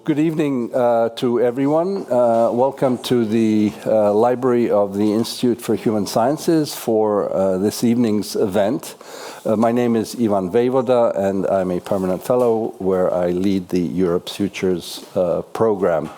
Good evening to everyone. Welcome to the library of the Institute for Human Sciences for this evening's event. My name is Ivan Vejvoda, and I'm a permanent fellow where I lead the Europe's Futures program.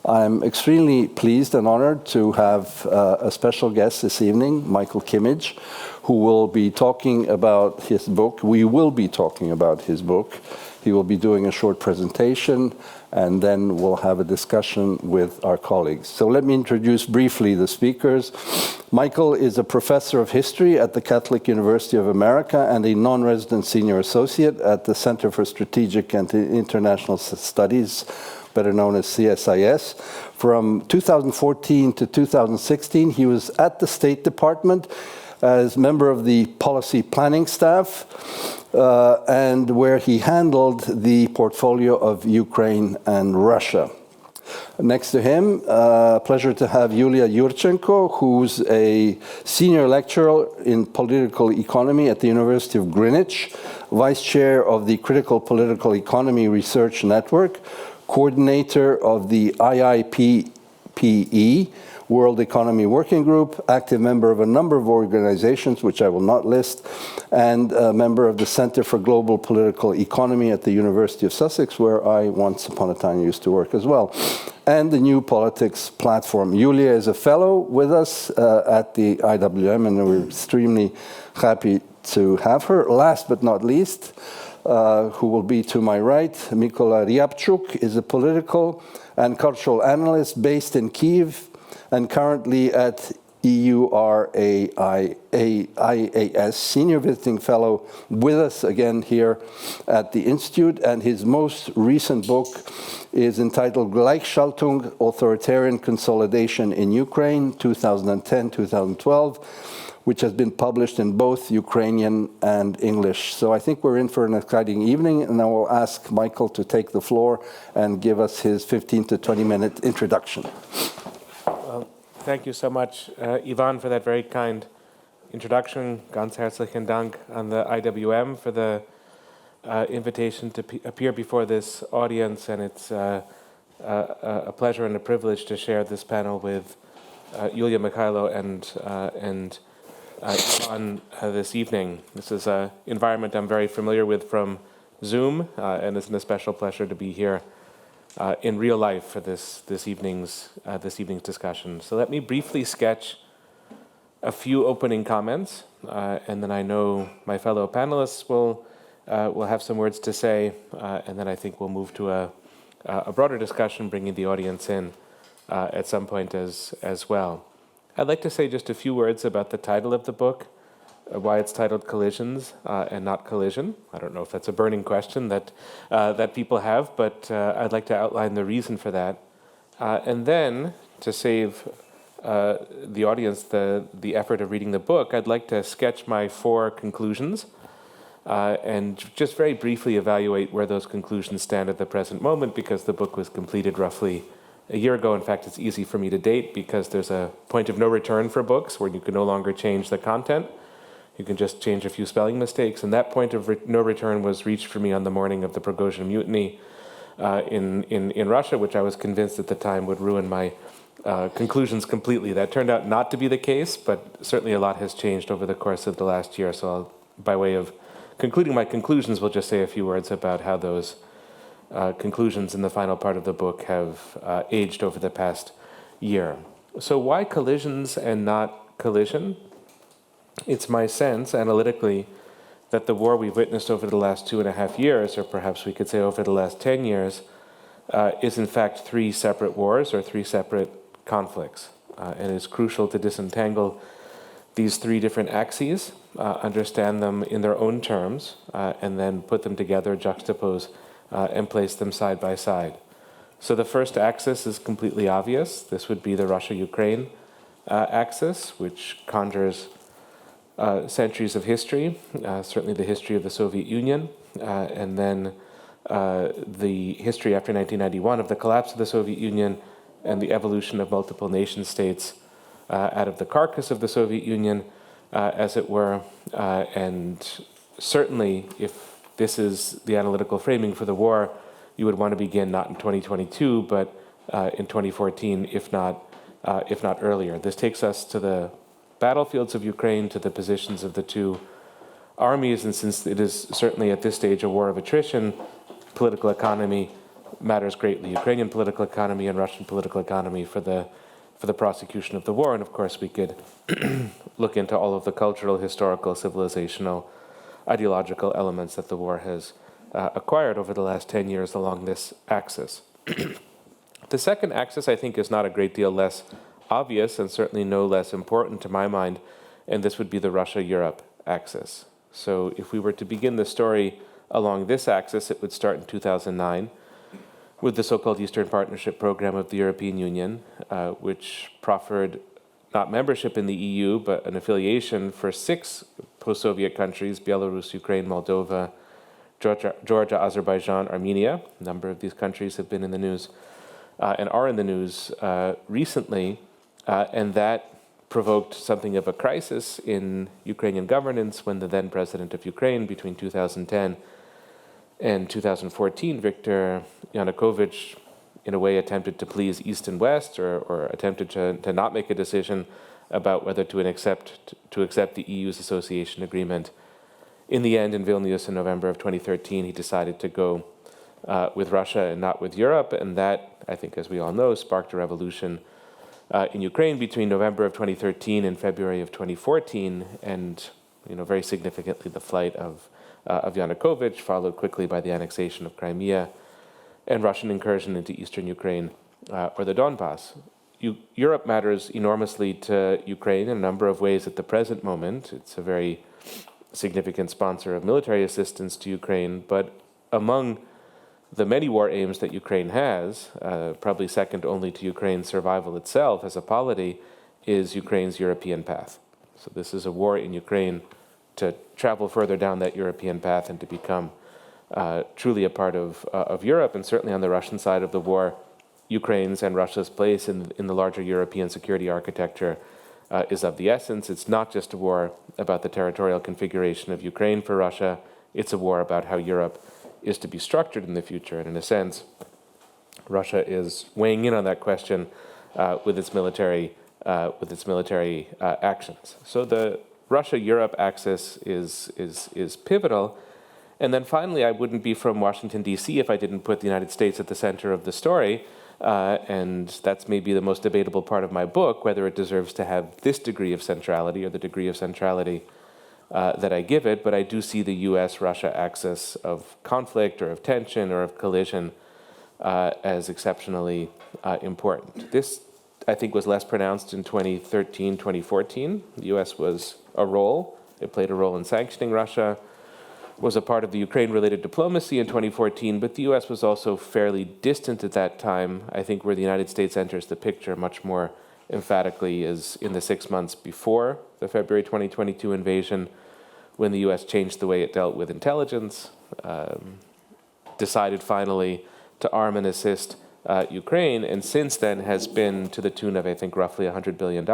I'm extremely pleased and honored to have a special guest this evening, Michael Kimmage, who will be talking about his book. We will be talking about his book. He will be doing a short presentation, and then we'll have a discussion with our colleagues. So let me introduce briefly the speakers. Michael is a professor of history at the Catholic University of America and a non-resident senior associate at the Center for Strategic and International Studies, better known as CSIS. From 2014 to 2016, he was at the State Department as member of the policy planning staff, and where he handled the portfolio of Ukraine and Russia. Next to him, pleasure to have Yuliya Yurchenko, who's a senior lecturer in political economy at the University of Greenwich, vice chair of the Critical Political Economy Research Network, coordinator of the IIPPE, World Economy Working Group, active member of a number of organizations, which I will not list, and a member of the Center for Global Political Economy at the University of Sussex, where I once upon a time used to work as well, and the New Politics platform. Yuliya is a fellow with us at the IWM, and we're extremely happy to have her. Last but not least, who will be to my right, Mykola Ryabchuk is a political and cultural analyst based in Kyiv, and currently at EURAIAS, Senior Visiting Fellow, with us again here at the Institute. And his most recent book is entitled Gleichschaltung, Authoritarian Consolidation in Ukraine, 2010-2012, which has been published in both Ukrainian and English. So I think we're in for an exciting evening, and I will ask Michael to take the floor and give us his 15 to 20-minute introduction. Thank you so much, Ivan, for that very kind introduction. Ganz herzlichen Dank an the IWM for the invitation to appear before this audience, and it's a pleasure and a privilege to share this panel with Yuliya, Mykola, and Ivan this evening. This is an environment I'm very familiar with from Zoom, and it's a special pleasure to be here in real life for this evening's discussion. So let me briefly sketch a few opening comments, and then I know my fellow panelists will have some words to say, and then I think we'll move to a broader discussion, bringing the audience in at some point as well. I'd like to say just a few words about the title of the book, why it's titled Collisions and not Collision. I don't know if that's a burning question that people have, but I'd like to outline the reason for that. And then, to save the audience the effort of reading the book, I'd like to sketch my 4 conclusions and just very briefly evaluate where those conclusions stand at the present moment, because the book was completed roughly a year ago. In fact, it's easy for me to date because there's a point of no return for books where you can no longer change the content. You can just change a few spelling mistakes, and that point of no return was reached for me on the morning of the Prigozhin mutiny in Russia, which I was convinced at the time would ruin my conclusions completely. That turned out not to be the case, but certainly a lot has changed over the course of the last year. So by way of concluding my conclusions, we'll just say a few words about how those conclusions in the final part of the book have aged over the past year. So why collisions and not collision? It's my sense, analytically, that the war we've witnessed over the last 2.5 years, or perhaps we could say over the last 10 years, is in fact 3 separate wars or 3 separate conflicts. And it's crucial to disentangle these 3 different axes, understand them in their own terms, and then put them together, juxtapose, and place them side by side. So the first axis is completely obvious. This would be the Russia-Ukraine axis, which conjures centuries of history, certainly the history of the Soviet Union, and then the history after 1991 of the collapse of the Soviet Union and the evolution of multiple nation states out of the carcass of the Soviet Union, as it were. And certainly, if this is the analytical framing for the war, you would want to begin not in 2022, but in 2014, if not earlier. This takes us to the battlefields of Ukraine, to the positions of the two armies, and since it is certainly at this stage a war of attrition, political economy matters greatly. Ukrainian political economy and Russian political economy for the prosecution of the war, and of course we could look into all of the cultural, historical, civilizational, ideological elements that the war has acquired over the last 10 years along this axis. The second axis, I think, is not a great deal less obvious and certainly no less important to my mind, and this would be the Russia-Europe axis. So if we were to begin the story along this axis, it would start in 2009 with the so-called Eastern Partnership Program of the European Union, which proffered not membership in the EU, but an affiliation for 6 post-Soviet countries: Belarus, Ukraine, Moldova, Georgia, Azerbaijan, Armenia. A number of these countries have been in the news and are in the news recently, and that provoked something of a crisis in Ukrainian governance when the then president of Ukraine between 2010 and 2014, Viktor Yanukovych, in a way attempted to please East and West, or attempted to not make a decision about whether to accept the EU's association agreement. In the end, in Vilnius in November of 2013, he decided to go with Russia and not with Europe, and that, I think, as we all know, sparked a revolution in Ukraine between November of 2013 and February of 2014, and very significantly the flight of Yanukovych, followed quickly by the annexation of Crimea and Russian incursion into eastern Ukraine or the Donbass. Europe matters enormously to Ukraine in a number of ways at the present moment. It's a very significant sponsor of military assistance to Ukraine, but among the many war aims that Ukraine has, probably second only to Ukraine's survival itself as a polity, is Ukraine's European path. So this is a war in Ukraine to travel further down that European path and to become truly a part of Europe. And certainly on the Russian side of the war, Ukraine's and Russia's place in the larger European security architecture is of the essence. It's not just a war about the territorial configuration of Ukraine for Russia, it's a war about how Europe is to be structured in the future. And in a sense, Russia is weighing in on that question with its military actions. So the Russia-Europe axis is pivotal. And then finally, I wouldn't be from Washington, D.C. if I didn't put the United States at the center of the story. And that's maybe the most debatable part of my book, whether it deserves to have this degree of centrality or the degree of centrality that I give it. But I do see the U.S.-Russia axis of conflict or of tension or of collision as exceptionally important. This, I think, was less pronounced in 2013, 2014. The U.S. was a role. It played a role in sanctioning Russia, was a part of the Ukraine-related diplomacy in 2014, but the U.S. was also fairly distant at that time. I think where the United States enters the picture much more emphatically is in the 6 months before the February 2022 invasion, when the U.S. changed the way it dealt with intelligence, decided finally to arm and assist Ukraine, and since then has been to the tune of, I think, roughly $100 billion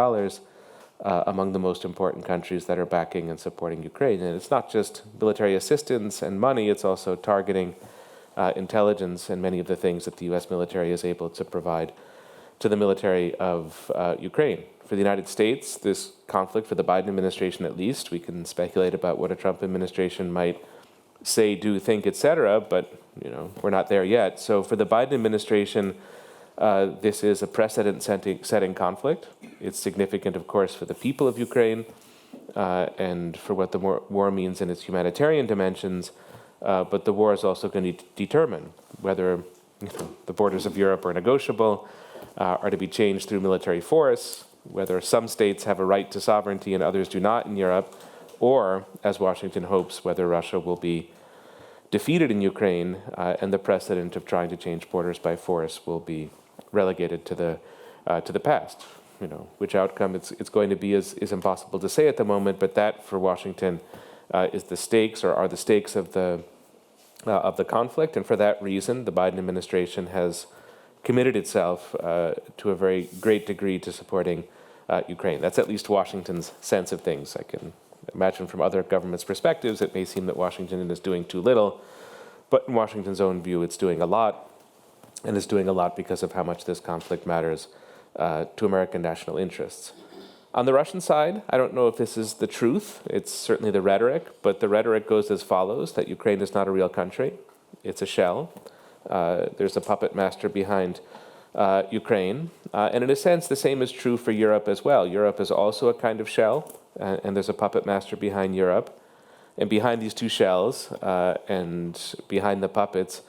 among the most important countries that are backing and supporting Ukraine. And it's not just military assistance and money, it's also targeting intelligence and many of the things that the U.S. military is able to provide to the military of Ukraine. For the United States, this conflict, for the Biden administration at least, we can speculate about what a Trump administration might say, do, think, etc., but we're not there yet. So for the Biden administration, this is a precedent-setting conflict. It's significant, of course, for the people of Ukraine and for what the war means in its humanitarian dimensions, but the war is also going to determine whether the borders of Europe are negotiable, are to be changed through military force, whether some states have a right to sovereignty and others do not in Europe, or, as Washington hopes, whether Russia will be defeated in Ukraine and the precedent of trying to change borders by force will be relegated to the past. Which outcome it's going to be is impossible to say at the moment, but that for Washington is the stakes, or are the stakes of the conflict, and for that reason, the Biden administration has committed itself to a very great degree to supporting Ukraine. That's at least Washington's sense of things. I can imagine from other governments' perspectives, it may seem that Washington is doing too little, But in Washington's own view, it's doing a lot, and it's doing a lot because of how much this conflict matters to American national interests. On the Russian side, I don't know if this is the truth. It's certainly the rhetoric, but the rhetoric goes as follows, that Ukraine is not a real country. It's a shell. There's a puppet master behind Ukraine. And in a sense, the same is true for Europe as well. Europe is also a kind of shell, and there's a puppet master behind Europe. And behind these two shells and behind the puppets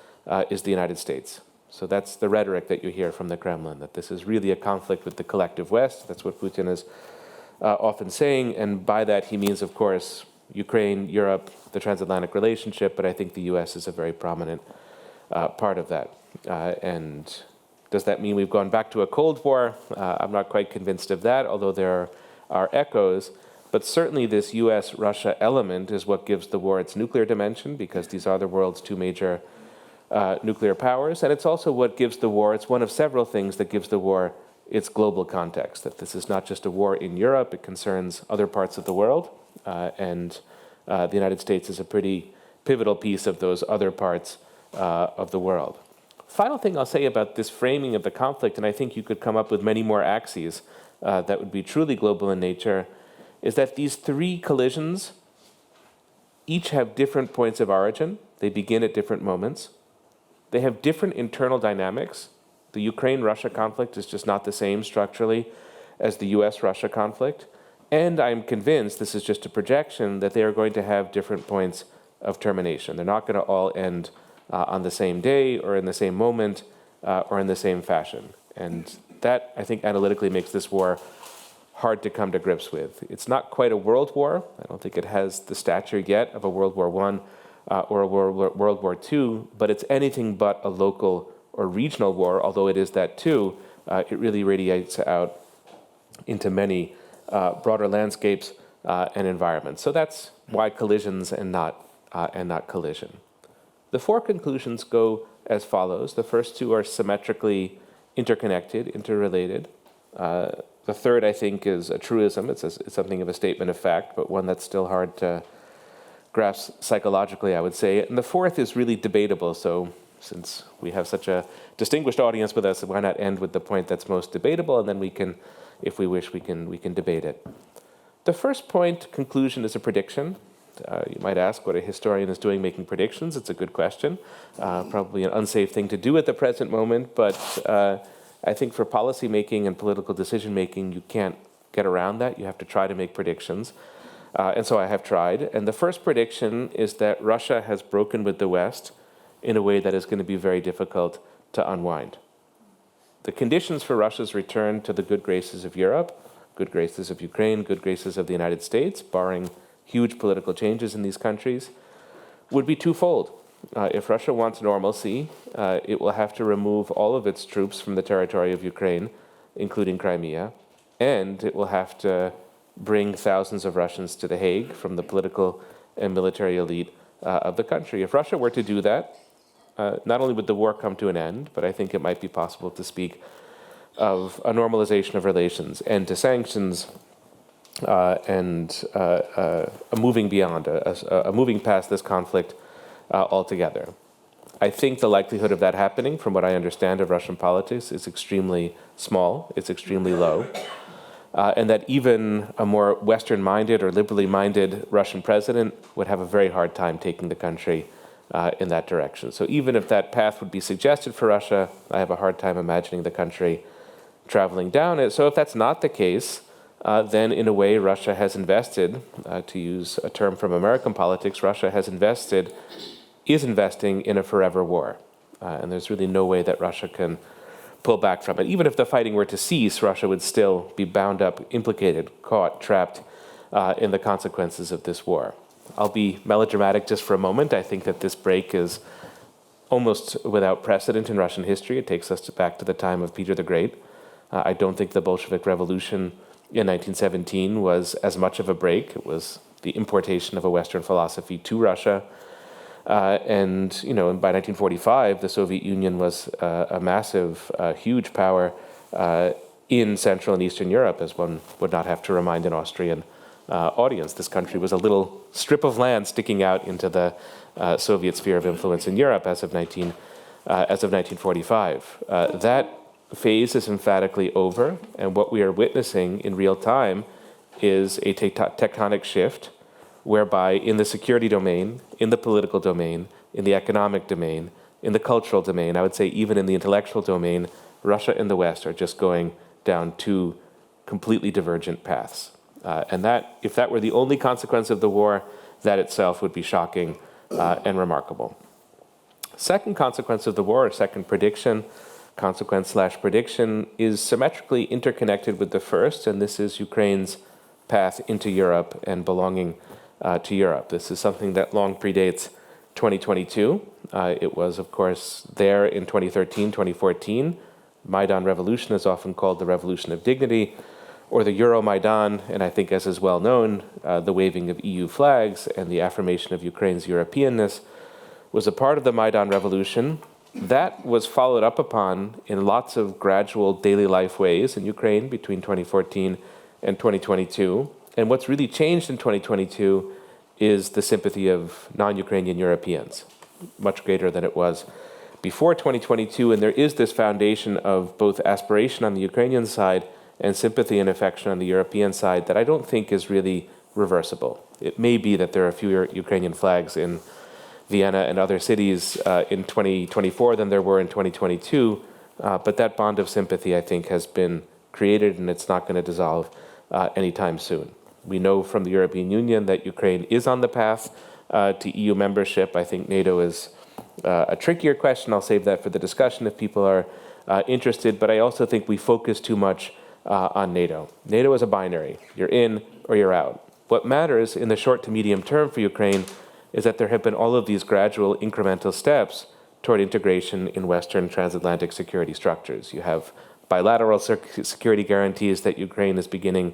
is the United States. So that's the rhetoric that you hear from the Kremlin, that this is really a conflict with the collective West. That's what Putin is often saying. And by that, he means, of course, Ukraine, Europe, the transatlantic relationship. But I think the US is a very prominent part of that. And does that mean we've gone back to a Cold War? I'm not quite convinced of that, although there are echoes. But certainly this US-Russia element is what gives the war its nuclear dimension, because these are the world's two major nuclear powers. And it's also what gives the war, it's one of several things that gives the war its global context, that this is not just a war in Europe, it concerns other parts of the world. And the United States is a pretty pivotal piece of those other parts of the world. Final thing I'll say about this framing of the conflict, and I think you could come up with many more axes that would be truly global in nature, is that these three collisions each have different points of origin. They begin at different moments. They have different internal dynamics. The Ukraine-Russia conflict is just not the same structurally as the US-Russia conflict. And I'm convinced, this is just a projection, that they are going to have different points of termination. They're not going to all end on the same day or in the same moment or in the same fashion. And that, I think, analytically makes this war hard to come to grips with. It's not quite a world war. I don't think it has the stature yet of a World War I or a World War II, but it's anything but a local or regional war, although it is that too. It really radiates out into many broader landscapes and environments. So that's why collisions and not collision. The four conclusions go as follows. The first two are symmetrically interconnected, interrelated. The third, I think, is a truism. It's something of a statement of fact, but one that's still hard to grasp psychologically, I would say. And the fourth is really debatable. So since we have such a distinguished audience with us, why not end with the point that's most debatable, and then we can, if we wish, we can debate it. The first point, conclusion, is a prediction. You might ask what a historian is doing making predictions. It's a good question. Probably an unsafe thing to do at the present moment, but I think for policy making and political decision making, you can't get around that. You have to try to make predictions. And so I have tried. And the first prediction is that Russia has broken with the West in a way that is going to be very difficult to unwind. The conditions for Russia's return to the good graces of Europe, good graces of Ukraine, good graces of the United States, barring huge political changes in these countries, would be twofold. If Russia wants normalcy, it will have to remove all of its troops from the territory of Ukraine, including Crimea, and it will have to bring thousands of Russians to The Hague from the political and military elite of the country. If Russia were to do that, not only would the war come to an end, but I think it might be possible to speak of a normalization of relations, end to sanctions, and a moving beyond, a moving past this conflict altogether. I think the likelihood of that happening, from what I understand of Russian politics, is extremely small, it's extremely low. And that even a more Western-minded or liberally-minded Russian president would have a very hard time taking the country in that direction. So even if that path would be suggested for Russia, I have a hard time imagining the country traveling down it. So if that's not the case, then in a way Russia has invested, to use a term from American politics, Russia is investing in a forever war. And there's really no way that Russia can pull back from it. Even if the fighting were to cease, Russia would still be bound up, implicated, caught, trapped in the consequences of this war. I'll be melodramatic just for a moment. I think that this break is almost without precedent in Russian history. It takes us back to the time of Peter the Great. I don't think the Bolshevik Revolution in 1917 was as much of a break. It was the importation of a Western philosophy to Russia. And by 1945, the Soviet Union was a massive, huge power in Central and Eastern Europe, as one would not have to remind an Austrian audience. This country was a little strip of land sticking out into the Soviet sphere of influence in Europe as of 1945. That phase is emphatically over, and what we are witnessing in real time is a tectonic shift whereby in the security domain, in the political domain, in the economic domain, in the cultural domain, I would say even in the intellectual domain, Russia and the West are just going down two completely divergent paths. And that, if that were the only consequence of the war, that itself would be shocking and remarkable. Second consequence of the war, or second prediction, consequence/prediction, is symmetrically interconnected with the first, and this is Ukraine's path into Europe and belonging to Europe. This is something that long predates 2022. It was, of course, there in 2013, 2014. Maidan Revolution is often called the Revolution of Dignity, or the Euromaidan, and I think, as is well known, the waving of EU flags and the affirmation of Ukraine's Europeanness was a part of the Maidan Revolution. That was followed up upon in lots of gradual daily life ways in Ukraine between 2014 and 2022. And what's really changed in 2022 is the sympathy of non-Ukrainian Europeans, much greater than it was before 2022. And there is this foundation of both aspiration on the Ukrainian side and sympathy and affection on the European side that I don't think is really reversible. It may be that there are fewer Ukrainian flags in Vienna and other cities in 2024 than there were in 2022, but that bond of sympathy, I think, has been created, and it's not going to dissolve anytime soon. We know from the European Union that Ukraine is on the path to EU membership. I think NATO is a trickier question. I'll save that for the discussion if people are interested, but I also think we focus too much on NATO. NATO is a binary. You're in or you're out. What matters in the short to medium term for Ukraine is that there have been all of these gradual incremental steps toward integration in Western transatlantic security structures. You have bilateral security guarantees that Ukraine is beginning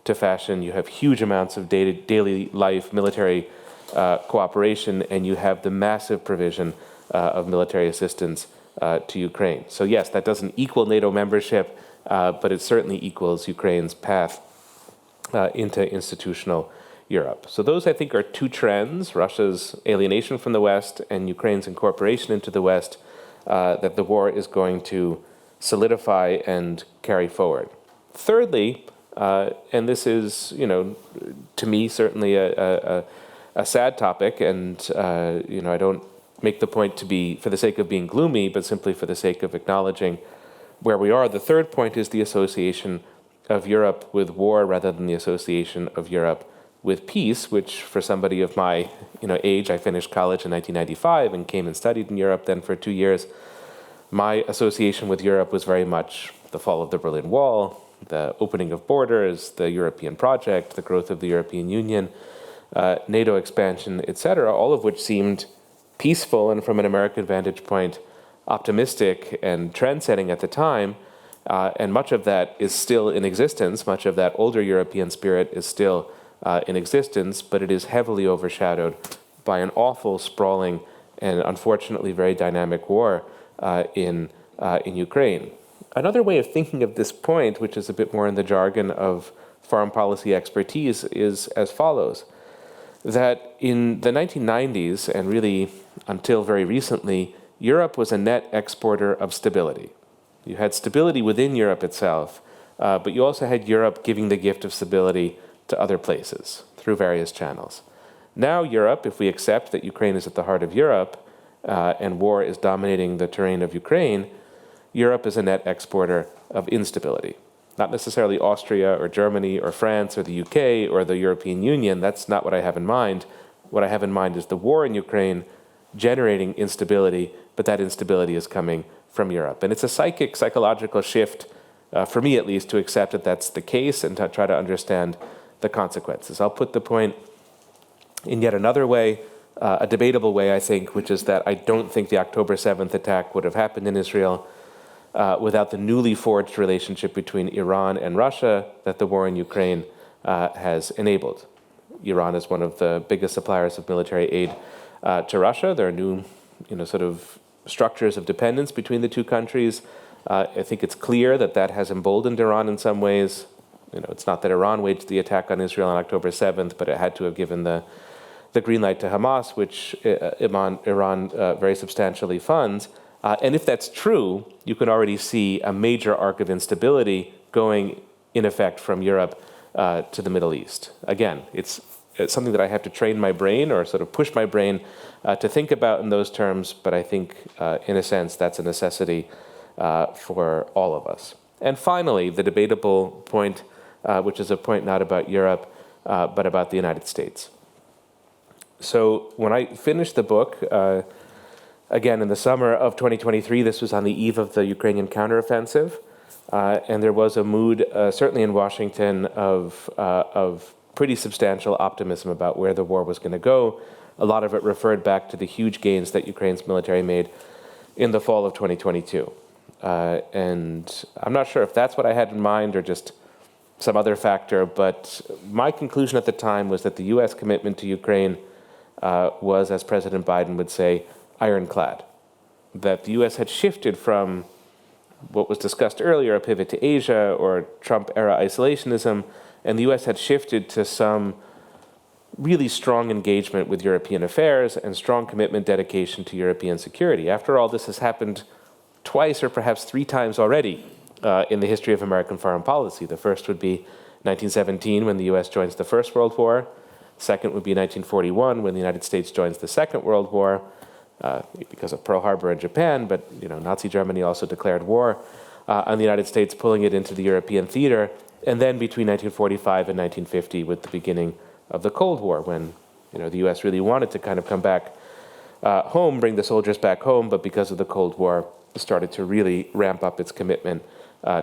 to fashion. You have huge amounts of daily life military cooperation, and you have the massive provision of military assistance to Ukraine. So yes, that doesn't equal NATO membership, but it certainly equals Ukraine's path into institutional Europe. So those, I think, are two trends: Russia's alienation from the West and Ukraine's incorporation into the West, that the war is going to solidify and carry forward. Thirdly, and this is, to me, certainly a sad topic, and, I don't make the point to be for the sake of being gloomy, but simply for the sake of acknowledging where we are. The third point is the association of Europe with war rather than the association of Europe with peace, which for somebody of my age, I finished college in 1995 and came and studied in Europe then for 2 years. My association with Europe was very much the fall of the Berlin Wall, the opening of borders, the European project, the growth of the European Union, NATO expansion, etc., all of which seemed peaceful and, from an American vantage point, optimistic and trend-setting at the time. And much of that is still in existence. Much of that older European spirit is still in existence, but it is heavily overshadowed by an awful, sprawling, and unfortunately very dynamic war in Ukraine. Another way of thinking of this point, which is a bit more in the jargon of foreign policy expertise, is as follows: that in the 1990s, and really until very recently, Europe was a net exporter of stability. You had stability within Europe itself, but you also had Europe giving the gift of stability to other places through various channels. Now Europe, if we accept that Ukraine is at the heart of Europe and war is dominating the terrain of Ukraine, Europe is a net exporter of instability. Not necessarily Austria or Germany or France or the UK or the European Union. That's not what I have in mind. What I have in mind is the war in Ukraine generating instability, but that instability is coming from Europe. And it's a psychological shift, for me at least, to accept that that's the case and to try to understand the consequences. I'll put the point in yet another way, a debatable way, I think, which is that I don't think the October 7th attack would have happened in Israel without the newly forged relationship between Iran and Russia that the war in Ukraine has enabled. Iran is one of the biggest suppliers of military aid to Russia. There are new, sort of structures of dependence between the two countries. I think it's clear that that has emboldened Iran in some ways. it's not that Iran waged the attack on Israel on October 7th, but it had to have given the green light to Hamas, which Iran very substantially funds. And if that's true, you can already see a major arc of instability going, in effect, from Europe to the Middle East. Again, it's something that I have to train my brain or sort of push my brain to think about in those terms, but I think, in a sense, that's a necessity for all of us. And finally, the debatable point, which is a point not about Europe, but about the United States. So when I finished the book, again, in the summer of 2023, this was on the eve of the Ukrainian counteroffensive, and there was a mood, certainly in Washington, of pretty substantial optimism about where the war was going to go. A lot of it referred back to the huge gains that Ukraine's military made in the fall of 2022. And I'm not sure if that's what I had in mind or just some other factor, but my conclusion at the time was that the U.S. commitment to Ukraine was, as President Biden would say, ironclad. That the U.S. had shifted from what was discussed earlier, a pivot to Asia or Trump-era isolationism, and the U.S. had shifted to some really strong engagement with European affairs and strong commitment, dedication to European security. After all, this has happened twice or perhaps three times already in the history of American foreign policy. The first would be 1917, when the U.S. joins the First World War. Second would be 1941, when the United States joins the Second World War, because of Pearl Harbor in Japan, but Nazi Germany also declared war on the United States, pulling it into the European theater. And then between 1945 and 1950, with the beginning of the Cold War, when the U.S. really wanted to kind of come back home, bring the soldiers back home, but because of the Cold War, started to really ramp up its commitment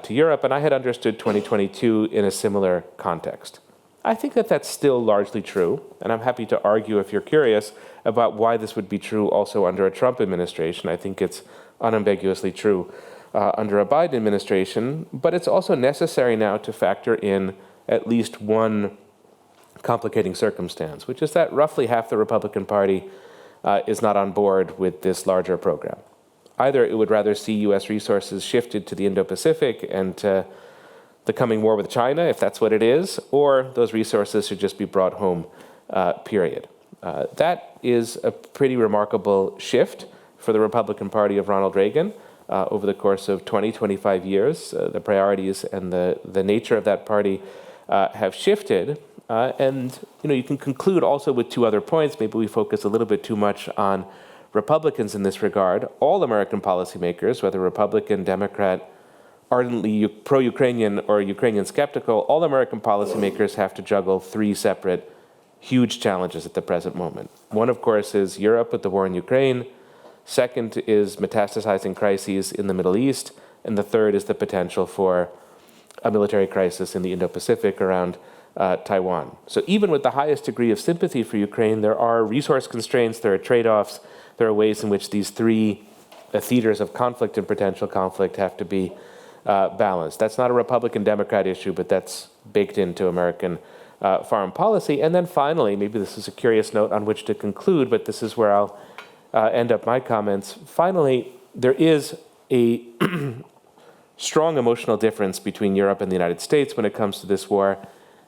to Europe. And I had understood 2022 in a similar context. I think that that's still largely true, and I'm happy to argue, if you're curious, about why this would be true also under a Trump administration. I think it's unambiguously true under a Biden administration, but it's also necessary now to factor in at least one complicating circumstance, which is that roughly half the Republican Party is not on board with this larger program. Either it would rather see U.S. resources shifted to the Indo-Pacific and to the coming war with China, if that's what it is, or those resources should just be brought home, period. That is a pretty remarkable shift for the Republican Party of Ronald Reagan over the course of 20, 25 years. The priorities and the nature of that party have shifted. And you can conclude also with two other points. Maybe we focus a little bit too much on Republicans in this regard. All American policymakers, whether Republican, Democrat, ardently pro-Ukrainian or Ukrainian skeptical, all American policymakers have to juggle three separate huge challenges at the present moment. One, of course, is Europe with the war in Ukraine. Second is metastasizing crises in the Middle East. And the third is the potential for a military crisis in the Indo-Pacific around Taiwan. So even with the highest degree of sympathy for Ukraine, there are resource constraints, there are trade-offs, there are ways in which these three theaters of conflict and potential conflict have to be balanced. That's not a Republican-Democrat issue, but that's baked into American foreign policy. And then finally, maybe this is a curious note on which to conclude, but this is where I'll end up my comments. Finally, there is a strong emotional difference between Europe and the United States when it comes to this war,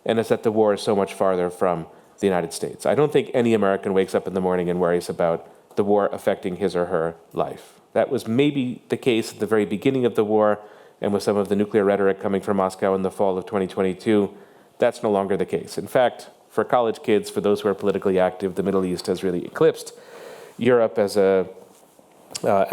and it's that the war is so much farther from the United States. I don't think any American wakes up in the morning and worries about the war affecting his or her life. That was maybe the case at the very beginning of the war, and with some of the nuclear rhetoric coming from Moscow in the fall of 2022, that's no longer the case. In fact, for college kids, for those who are politically active, the Middle East has really eclipsed Europe as a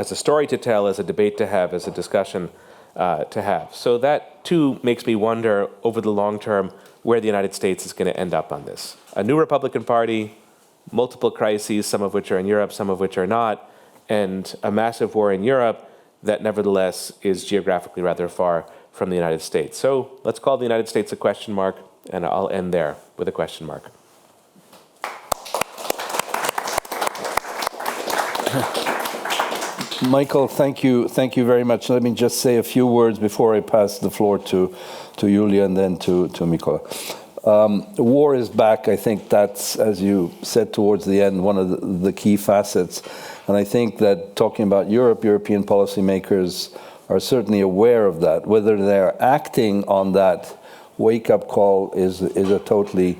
story to tell, as a debate to have, as a discussion to have. So that, too, makes me wonder over the long term where the United States is going to end up on this. A new Republican Party, multiple crises, some of which are in Europe, some of which are not, and a massive war in Europe that nevertheless is geographically rather far from the United States. So let's call the United States a question mark, and I'll end there with a question mark. Michael, thank you very much. Let me just say a few words before I pass the floor to Yuliya and then to Mykola. War is back. I think that's, as you said towards the end, one of the key facets. And I think that talking about Europe, European policymakers are certainly aware of that. Whether they're acting on that wake-up call is a totally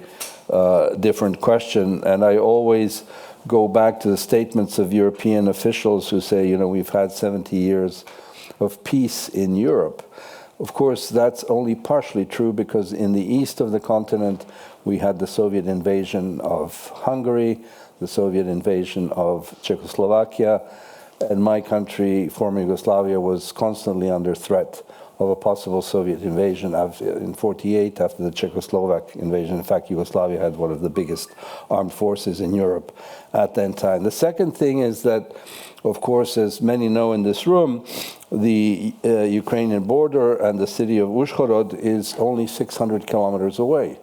different question. And I always go back to the statements of European officials who say, we've had 70 years of peace in Europe. Of course, that's only partially true, because in the east of the continent, we had the Soviet invasion of Hungary, the Soviet invasion of Czechoslovakia, and my country, former Yugoslavia, was constantly under threat of a possible Soviet invasion. In '48, after the Czechoslovak invasion, in fact, Yugoslavia had one of the biggest armed forces in Europe at that time. The second thing is that, of course, as many know in this room, the Ukrainian border and the city of Uzhhorod is only 600 kilometers away.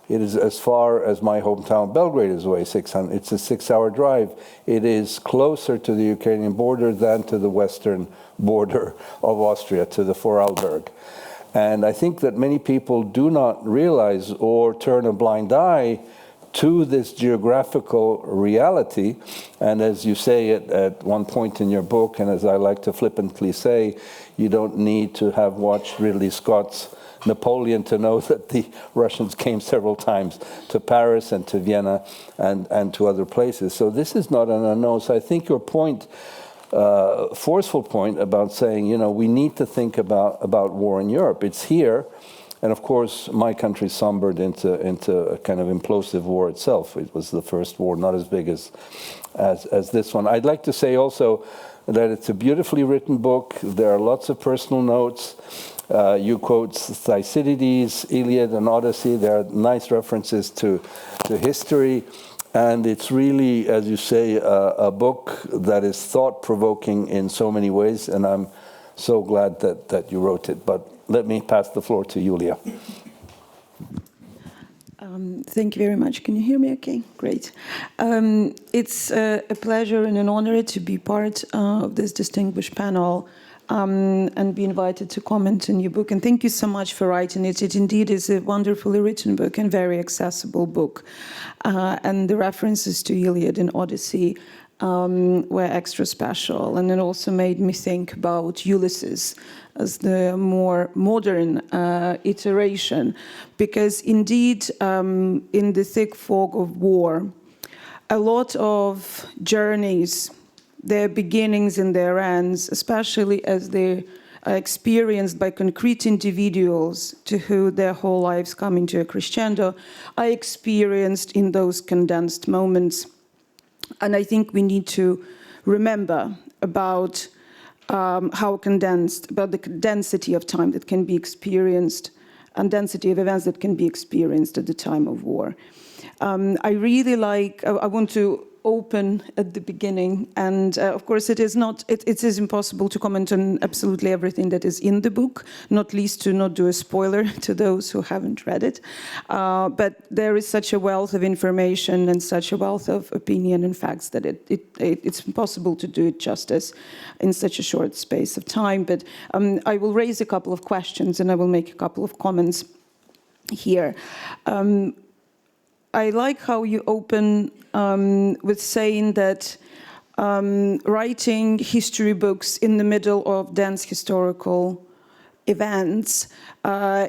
It is as far as my hometown Belgrade is away, 600. It's a 6-hour drive. It is closer to the Ukrainian border than to the western border of Austria, to the Vorarlberg. And I think that many people do not realize or turn a blind eye to this geographical reality. And as you say at one point in your book, and as I like to flippantly say, you don't need to have watched Ridley Scott's Napoleon to know that the Russians came several times to Paris and to Vienna and to other places. So this is not an unknown. So I think your point, forceful point about saying, we need to think about war in Europe. It's here. And of course, my country slumbered into a kind of implosive war itself. It was the first war, not as big as this one. I'd like to say also that it's a beautifully written book. There are lots of personal notes. You quote Thucydides, Iliad, and Odyssey. There are nice references to history. And it's really, as you say, a book that is thought-provoking in so many ways. And I'm so glad that you wrote it. But let me pass the floor to Yuliya. Thank you very much. Can you hear me okay? Great. It's a pleasure and an honor to be part of this distinguished panel and be invited to comment on your book. And thank you so much for writing it. It indeed is a wonderfully written book and very accessible book. And the references to Iliad and Odyssey were extra special. And it also made me think about Ulysses as the more modern iteration, because indeed, in the thick fog of war, a lot of journeys, their beginnings and their ends, especially as they are experienced by concrete individuals to whom their whole lives come into a crescendo, are experienced in those condensed moments. And I think we need to remember about how condensed, about the density of time that can be experienced and density of events that can be experienced at the time of war. I really like, I want to open at the beginning, and of course it is impossible to comment on absolutely everything that is in the book, not least to not do a spoiler to those who haven't read it. But there is such a wealth of information and such a wealth of opinion and facts that it's impossible to do it justice in such a short space of time. But I will raise a couple of questions and I will make a couple of comments here. I like how you open with saying that writing history books in the middle of dense historical events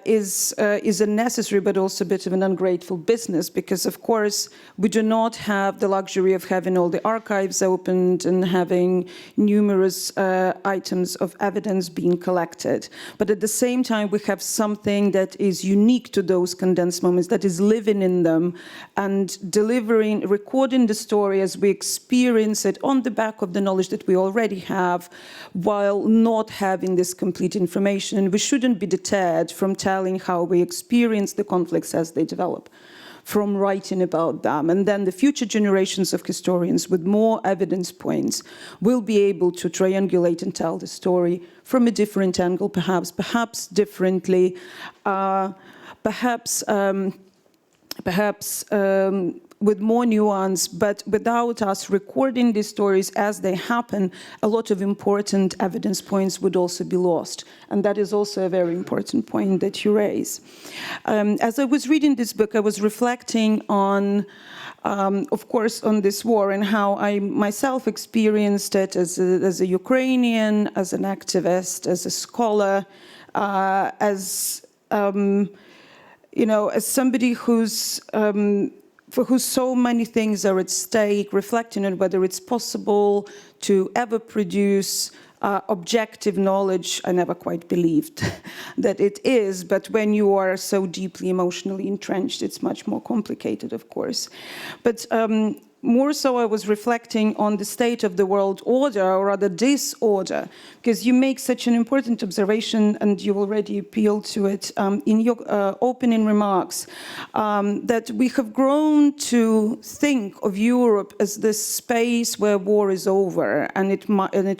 is a necessary but also a bit of an ungrateful business, because of course we do not have the luxury of having all the archives opened and having numerous items of evidence being collected. But at the same time we have something that is unique to those condensed moments, that is living in them and recording the story as we experience it on the back of the knowledge that we already have, while not having this complete information. And we shouldn't be deterred from telling how we experience the conflicts as they develop, from writing about them. And then the future generations of historians with more evidence points will be able to triangulate and tell the story from a different angle, perhaps differently, perhaps with more nuance, but without us recording these stories as they happen, a lot of important evidence points would also be lost. And that is also a very important point that you raise. As I was reading this book, I was reflecting on, of course, on this war and how I myself experienced it as a Ukrainian, as an activist, as a scholar, as as somebody for whom so many things are at stake, reflecting on whether it's possible to ever produce objective knowledge, I never quite believed that it is, but when you are so deeply emotionally entrenched, it's much more complicated, of course. But more so, I was reflecting on the state of the world order, or rather disorder, because you make such an important observation, and you already appealed to it in your opening remarks, that we have grown to think of Europe as this space where war is over, and it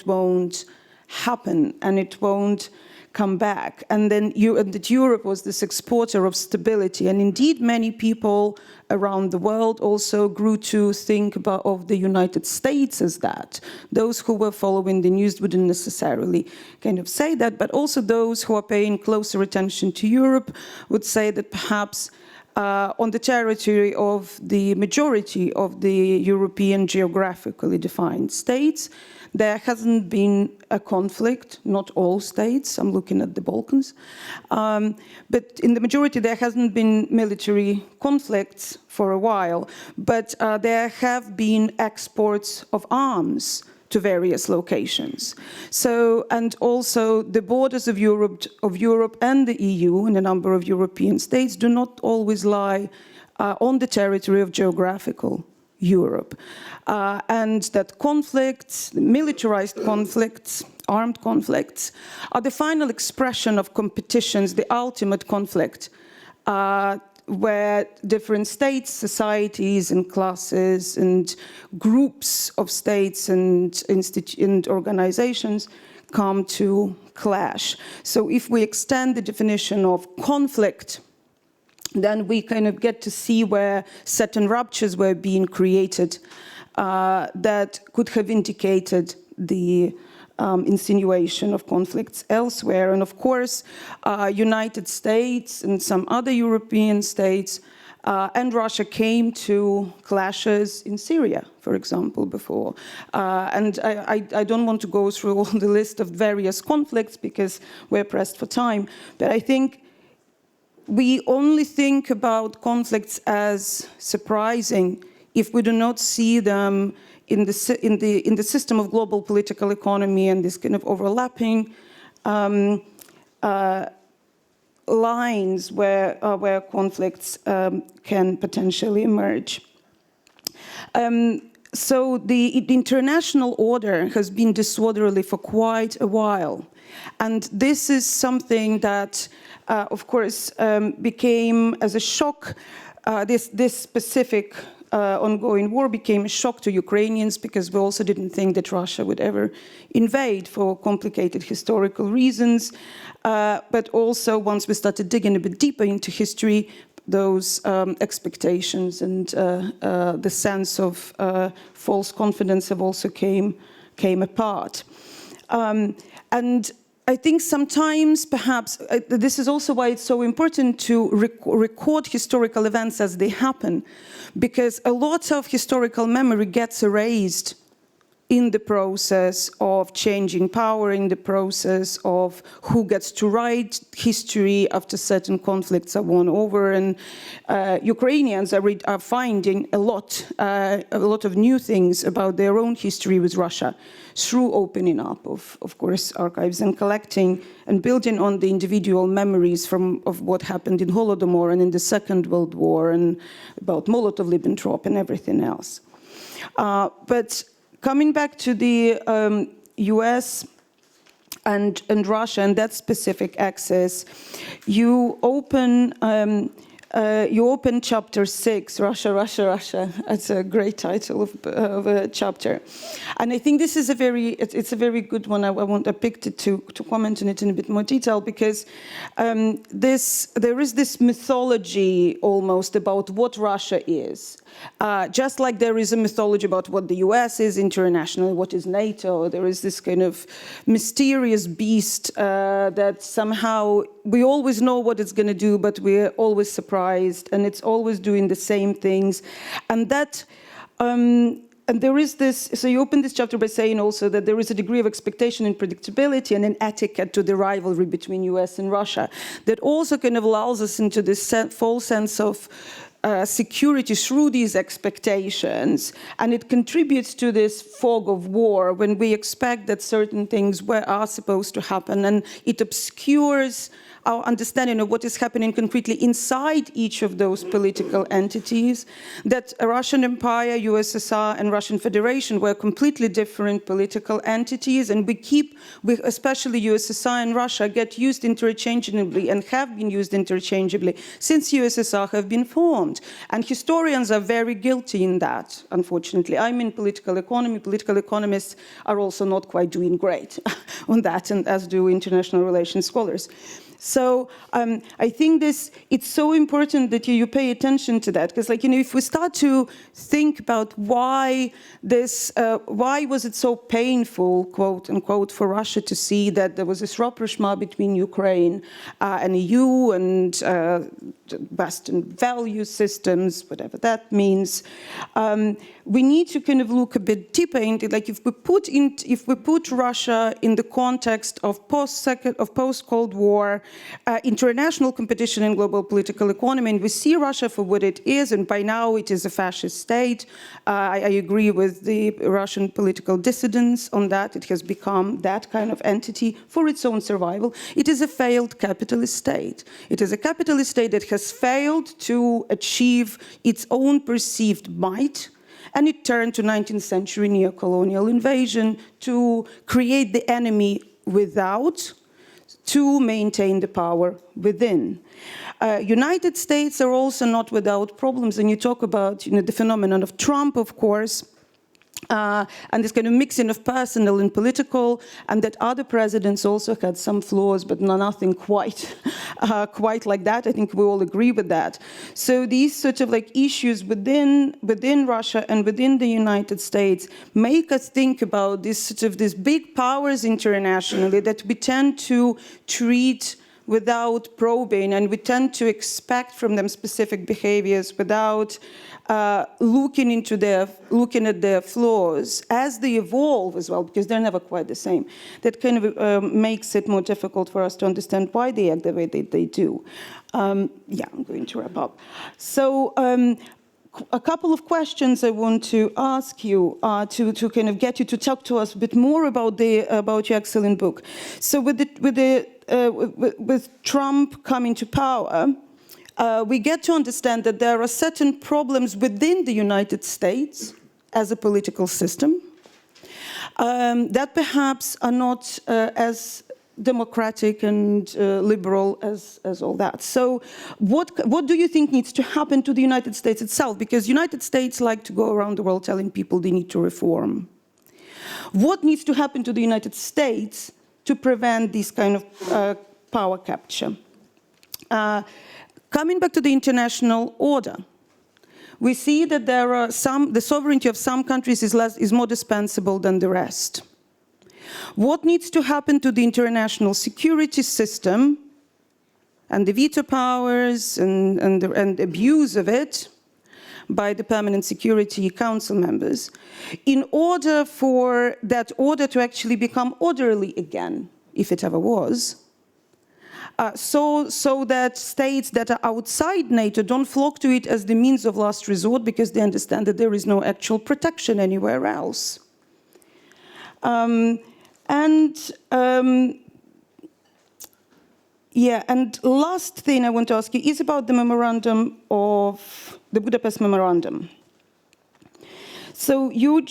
won't happen, and it won't come back, and that Europe was this exporter of stability. And indeed, many people around the world also grew to think of the United States as that. Those who were following the news wouldn't necessarily kind of say that, but also those who are paying closer attention to Europe would say that perhaps on the territory of the majority of the European geographically defined states, there hasn't been a conflict, not all states, I'm looking at the Balkans, but in the majority there hasn't been military conflicts for a while, but there have been exports of arms to various locations. So, and also the borders of Europe and the EU and a number of European states do not always lie on the territory of geographical Europe. And that conflicts, militarized conflicts, armed conflicts, are the final expression of competitions, the ultimate conflict, where different states, societies, and classes, and groups of states and organizations come to clash. So if we extend the definition of conflict, then we kind of get to see where certain ruptures were being created that could have indicated the insinuation of conflicts elsewhere. And of course, United States and some other European states and Russia came to clashes in Syria, for example, before. And I don't want to go through all the list of various conflicts because we're pressed for time, but I think we only think about conflicts as surprising if we do not see them in the system of global political economy and this kind of overlapping lines where conflicts can potentially emerge. So the international order has been disorderly for quite a while, and this is something that, of course, became as a shock. This specific ongoing war became a shock to Ukrainians because we also didn't think that Russia would ever invade for complicated historical reasons. But also, once we started digging a bit deeper into history, those expectations and the sense of false confidence have also came apart. And I think sometimes, perhaps, this is also why it's so important to record historical events as they happen, because a lot of historical memory gets erased in the process of changing power, in the process of who gets to write history after certain conflicts are won over. And Ukrainians are finding a lot of new things about their own history with Russia through opening up of course, archives and collecting and building on the individual memories of what happened in Holodomor and in the Second World War and about Molotov-Ribbentrop and everything else. But coming back to the US and Russia and that specific axis, you open chapter 6, Russia, Russia, Russia. It's a great title of a chapter. And I think this is a very good one. I picked it to comment on it in a bit more detail because there is this mythology almost about what Russia is. Just like there is a mythology about what the US is internationally, what is NATO, there is this kind of mysterious beast that somehow we always know what it's going to do, but we're always surprised, and it's always doing the same things. And that and there is this, so you open this chapter by saying also that there is a degree of expectation and predictability and an etiquette to the rivalry between US and Russia that also kind of allows us into this false sense of security through these expectations, and it contributes to this fog of war when we expect that certain things are supposed to happen, and it obscures our understanding of what is happening concretely inside each of those political entities, that a Russian Empire, USSR, and Russian Federation were completely different political entities, and especially USSR and Russia, get used interchangeably and have been used interchangeably since USSR have been formed. And historians are very guilty in that, unfortunately. I'm in political economy. Political economists are also not quite doing great on that, and as do international relations scholars. So I think it's so important that you pay attention to that, because, if we start to think about why was it so painful, quote unquote, for Russia to see that there was this rapprochement between Ukraine and EU and Western value systems, whatever that means. We need to kind of look a bit deeper into, if we put Russia in the context of post-Cold War international competition in global political economy, and we see Russia for what it is, and by now it is a fascist state. I agree with the Russian political dissidents on that. It has become that kind of entity for its own survival. It is a failed capitalist state. It is a capitalist state that has failed to achieve its own perceived might, and it turned to 19th century neo-colonial invasion to create the enemy without, to maintain the power within. United States are also not without problems, and you talk about the phenomenon of Trump, of course, and this kind of mixing of personal and political, and that other presidents also had some flaws, but nothing quite like that. I think we all agree with that. So these sort of issues within Russia and within the United States make us think about these big powers internationally that we tend to treat without probing, and we tend to expect from them specific behaviors without looking at their flaws as they evolve as well, because they're never quite the same. That kind of makes it more difficult for us to understand why they act the way that they do. I'm going to wrap up. So a couple of questions I want to ask you to kind of get you to talk to us a bit more about your excellent book. So with Trump coming to power, we get to understand that there are certain problems within the United States as a political system that perhaps are not as democratic and liberal as all that. So what do you think needs to happen to the United States itself? Because United States like to go around the world telling people they need to reform. What needs to happen to the United States to prevent this kind of power capture? Coming back to the international order, we see that the sovereignty of some countries is more dispensable than the rest. What needs to happen to the international security system and the veto powers and abuse of it by the Permanent Security Council members in order for that order to actually become orderly again, if it ever was? So that states that are outside NATO don't flock to it as the means of last resort because they understand that there is no actual protection anywhere else. And last thing I want to ask you is about the Budapest Memorandum. So you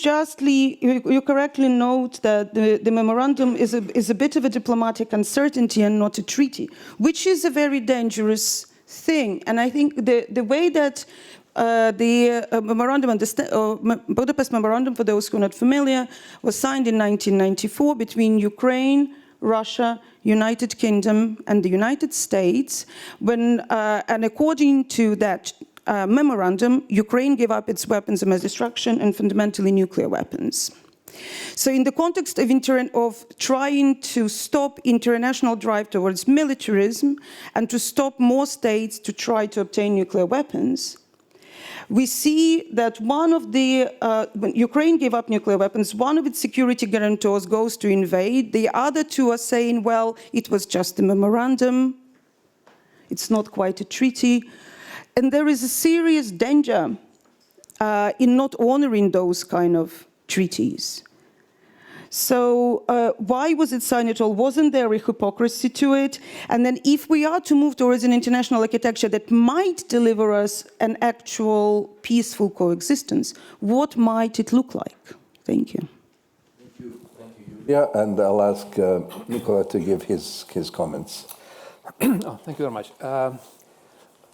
correctly note that the memorandum is a bit of a diplomatic uncertainty and not a treaty, which is a very dangerous thing. And I think the way that the Budapest Memorandum, for those who are not familiar, was signed in 1994 between Ukraine, Russia, United Kingdom, and the United States. And according to that memorandum, Ukraine gave up its weapons of mass destruction and fundamentally nuclear weapons. So in the context of trying to stop international drive towards militarism and to stop more states to try to obtain nuclear weapons, we see that one of the, when Ukraine gave up nuclear weapons, one of its security guarantors goes to invade. The other two are saying, well, it was just a memorandum. It's not quite a treaty. And there is a serious danger in not honoring those kind of treaties. So why was it signed at all? Wasn't there a hypocrisy to it? And then if we are to move towards an international architecture that might deliver us an actual peaceful coexistence, what might it look like? Thank you. Thank you, Yuliya. And I'll ask Mykola to give his comments. Oh, thank you very much.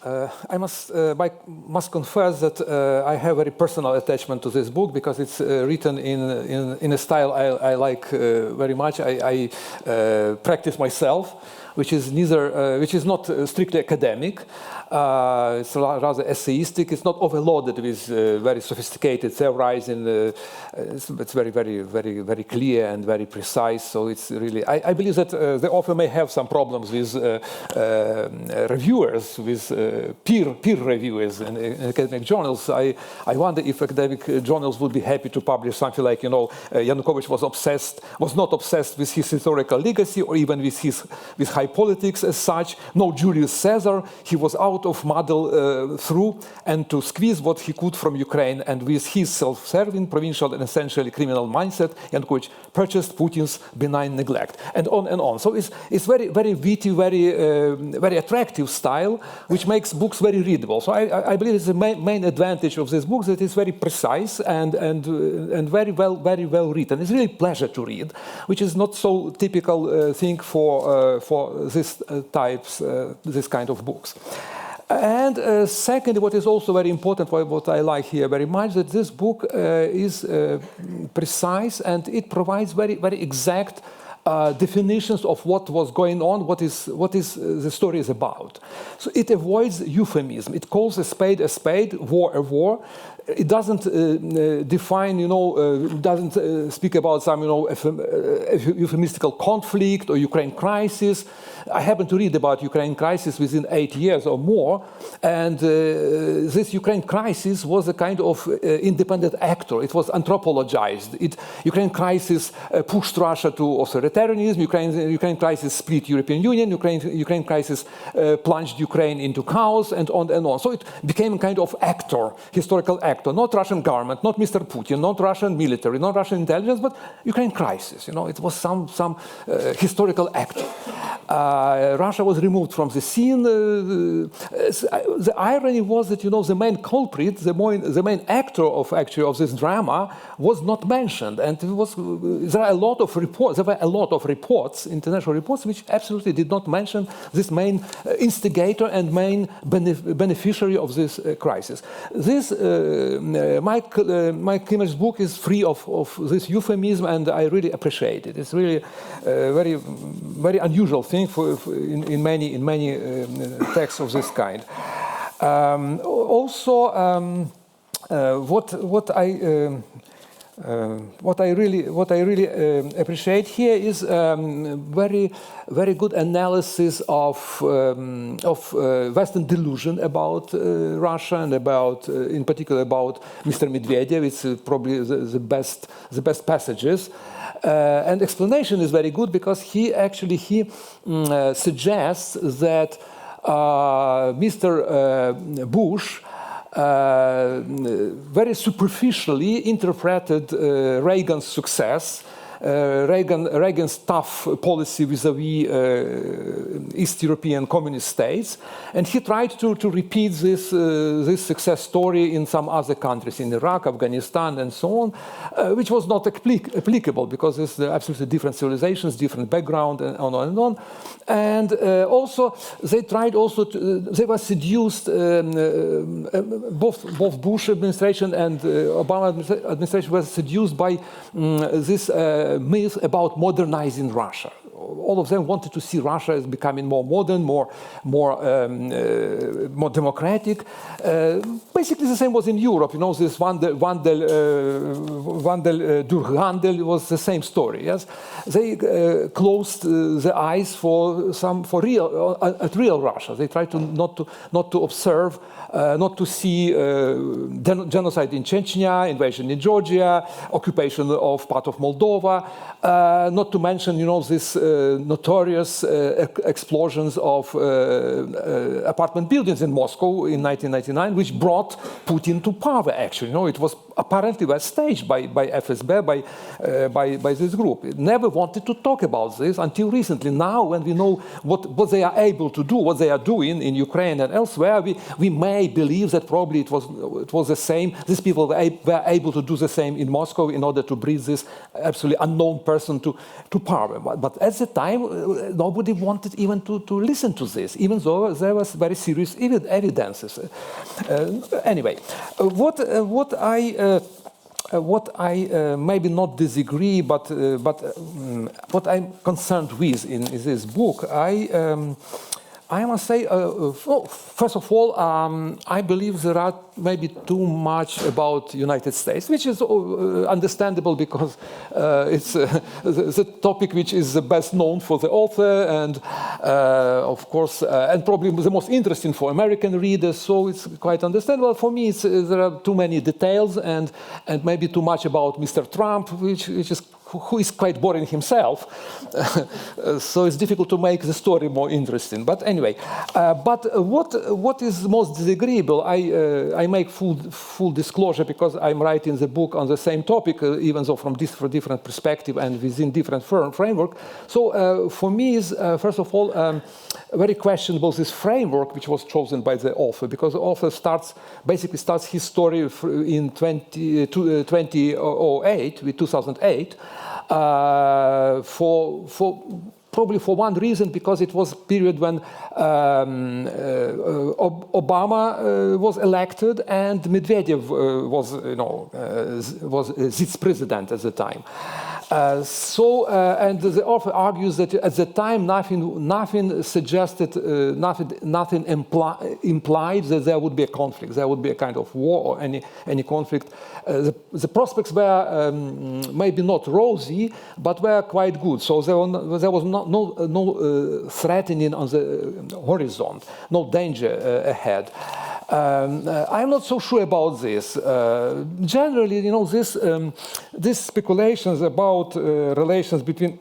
I must confess that I have a very personal attachment to this book because it's written in a style I like very much. I practice myself, which is not strictly academic. It's rather essayistic. It's not overloaded with very sophisticated theorizing. It's very clear and very precise. So it's really. I believe that the author may have some problems with reviewers, with peer reviewers in academic journals. I wonder if academic journals would be happy to publish something like, Yanukovych was not obsessed with his historical legacy or even with high politics as such. No Julius Caesar. He was out of model through and to squeeze what he could from Ukraine, and with his self-serving, provincial, and essentially criminal mindset, Yanukovych purchased Putin's benign neglect, and on and on. So it's very witty, very attractive style, which makes books very readable. So I believe it's the main advantage of this book, that it's very precise and very well written. It's really a pleasure to read, which is not so typical thing for this kind of books. And secondly, what is also very important, what I like here very much, that this book is precise and it provides very exact definitions of what was going on, what is the story is about. So it avoids euphemism. It calls a spade, war a war. It doesn't define, doesn't speak about some, euphemistical conflict or Ukraine crisis. I happened to read about Ukraine crisis within 8 years or more, and this Ukraine crisis was a kind of independent actor. It was anthropologized. Ukraine crisis pushed Russia to authoritarianism. Ukraine crisis split European Union. Ukraine crisis plunged Ukraine into chaos, and on and on. So it became a kind of actor, historical actor, not Russian government, not Mr. Putin, not Russian military, not Russian intelligence, but Ukraine crisis. It was some historical actor. Russia was removed from the scene. The irony was that the main culprit, the main actor of this drama, was not mentioned, and there were a lot of reports, international reports, which absolutely did not mention this main instigator and main beneficiary of this crisis. This Michael Kimmage's book is free of this euphemism, and I really appreciate it. It's really very unusual thing in many texts of this kind. What I really appreciate here is very good analysis of Western delusion about Russia and in particular about Mr. Medvedev. It's probably the best passages. And explanation is very good because he suggests that Mr. Bush very superficially interpreted Reagan's success, Reagan's tough policy vis-à-vis East European communist states, and he tried to repeat this success story in some other countries, in Iraq, Afghanistan, and so on, which was not applicable because it's absolutely different civilizations, different background, and on and on. And also, they were seduced. Both Bush administration and Obama administration were seduced by this myth about modernizing Russia. All of them wanted to see Russia as becoming more modern, more democratic. Basically, the same was in Europe. You know, this Durhandel was the same story. Yes, they closed the eyes for real Russia. They tried to not to observe, not to see genocide in Chechnya, invasion in Georgia, occupation of part of Moldova, not to mention, you know, this notorious explosions of apartment buildings in Moscow in 1999, which brought Putin to power, actually. You know, it was apparently staged by FSB, by this group. It never wanted to talk about this until recently. Now, when we know what they are able to do, what they are doing in Ukraine and elsewhere, we may believe that probably it was the same. These people were able to do the same in Moscow in order to bring this absolutely unknown person to power. But at the time, nobody wanted even to listen to this, even though there was very serious evidences. Anyway, what I maybe not disagree, but what I'm concerned with in this book, I must say, first of all, I believe there are maybe too much about United States, which is understandable because it's the topic which is the best known for the author, and of course, and probably the most interesting for American readers. So it's quite understandable. For me, there are too many details and maybe too much about Mr. Trump, who is quite boring himself. So it's difficult to make the story more interesting. But anyway, what is most disagreeable, I make full disclosure because I'm writing the book on the same topic, even though from different perspective and within different framework. So for me is, first of all, very questionable this framework which was chosen by the author, because the author basically starts his story in 2008, with 2008, probably for one reason, because it was a period when Obama was elected and Medvedev was vice president at the time. And the author argues that at the time nothing suggested, nothing implied that there would be a conflict, there would be a kind of war or any conflict. The prospects were maybe not rosy, but were quite good. So there was no threatening on the horizon, no danger ahead. I'm not so sure about this. Generally, you know, these speculations about relations between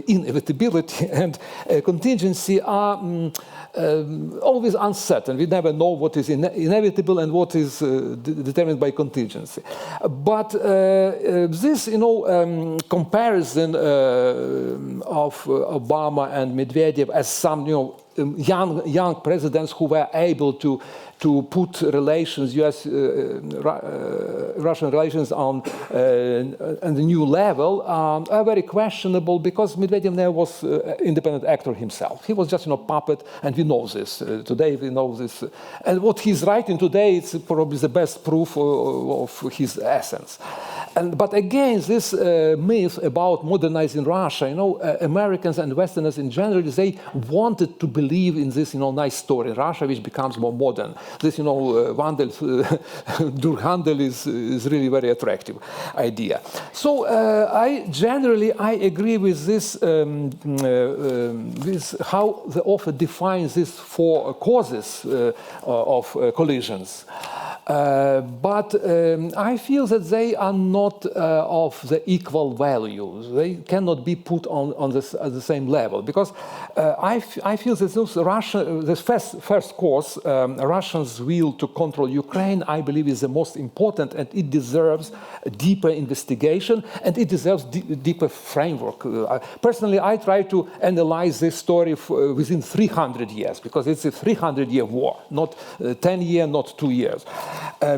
inevitability and contingency are always uncertain. We never know what is inevitable and what is determined by contingency. But this, you know, comparison of Obama and Medvedev as some, you know, young presidents who were able to put relations, Russian relations on the new level are very questionable, because Medvedev never was an independent actor himself. He was just, you know, puppet, and we know this. Today we know this. And what he's writing today is probably the best proof of his essence. But again, this myth about modernizing Russia, you know, Americans and Westerners in general, they wanted to believe in this, you know, nice story, Russia which becomes more modern. This, you know, Durhandel is really very attractive idea. So I agree with this, with how the author defines these four causes of collisions. But I feel that they are not of the equal values. They cannot be put on at the same level, because I feel that this first cause, Russians' will to control Ukraine, I believe is the most important, and it deserves a deeper investigation, and it deserves deeper framework. Personally, I try to analyze this story within 300 years, because it's a 300-year war, not 10 years, not 2 years.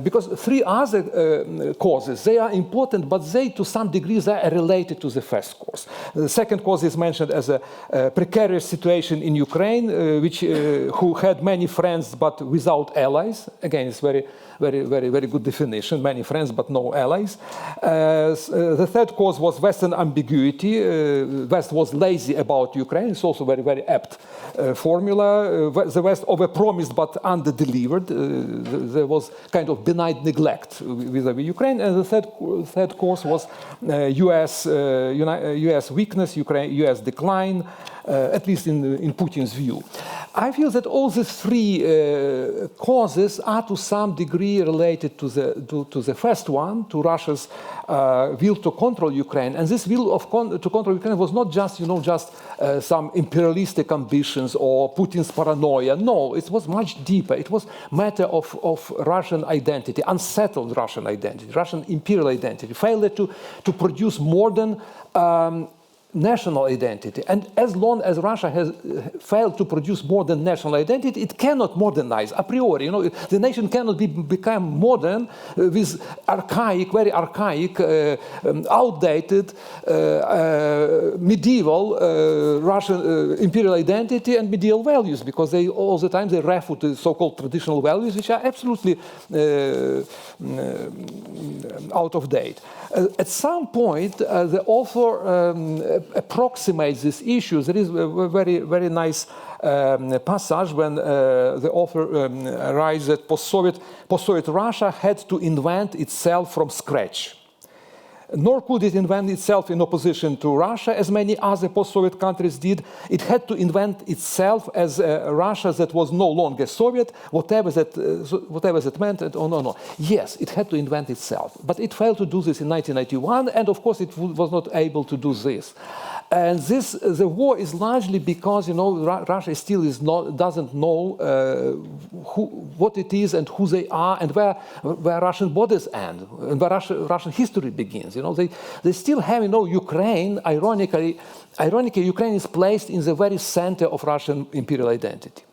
Because three other causes, they are important, but they, to some degree, they are related to the first cause. The second cause is mentioned as a precarious situation in Ukraine, who had many friends but without allies. Again, it's very good definition, many friends but no allies. The third cause was Western ambiguity. West was lazy about Ukraine. It's also very apt formula. The West overpromised but under-delivered. There was kind of benign neglect vis-à-vis Ukraine. And the third cause was US weakness, US decline, at least in Putin's view. I feel that all these three causes are to some degree related to the first one, to Russia's will to control Ukraine. And this will to control Ukraine was not just, some imperialistic ambitions or Putin's paranoia. No, it was much deeper. It was matter of Russian identity, unsettled Russian identity, Russian imperial identity, failure to produce modern national identity. And as long as Russia has failed to produce modern national identity, it cannot modernize a priori. The nation cannot become modern with very archaic, outdated, medieval Russian imperial identity and medieval values, because all the time they refute the so-called traditional values, which are absolutely out of date. At some point, the author approximates these issues. There is a very nice passage when the author writes that post-Soviet Russia had to invent itself from scratch. Nor could it invent itself in opposition to Russia, as many other post-Soviet countries did. It had to invent itself as a Russia that was no longer Soviet, whatever that meant. No. Yes, it had to invent itself. But it failed to do this in 1991, and of course it was not able to do this. And the war is largely because, Russia still doesn't know what it is and who they are and where Russian borders end and where Russian history begins. They still have, Ukraine. Ironically, Ukraine is placed in the very center of Russian imperial identity.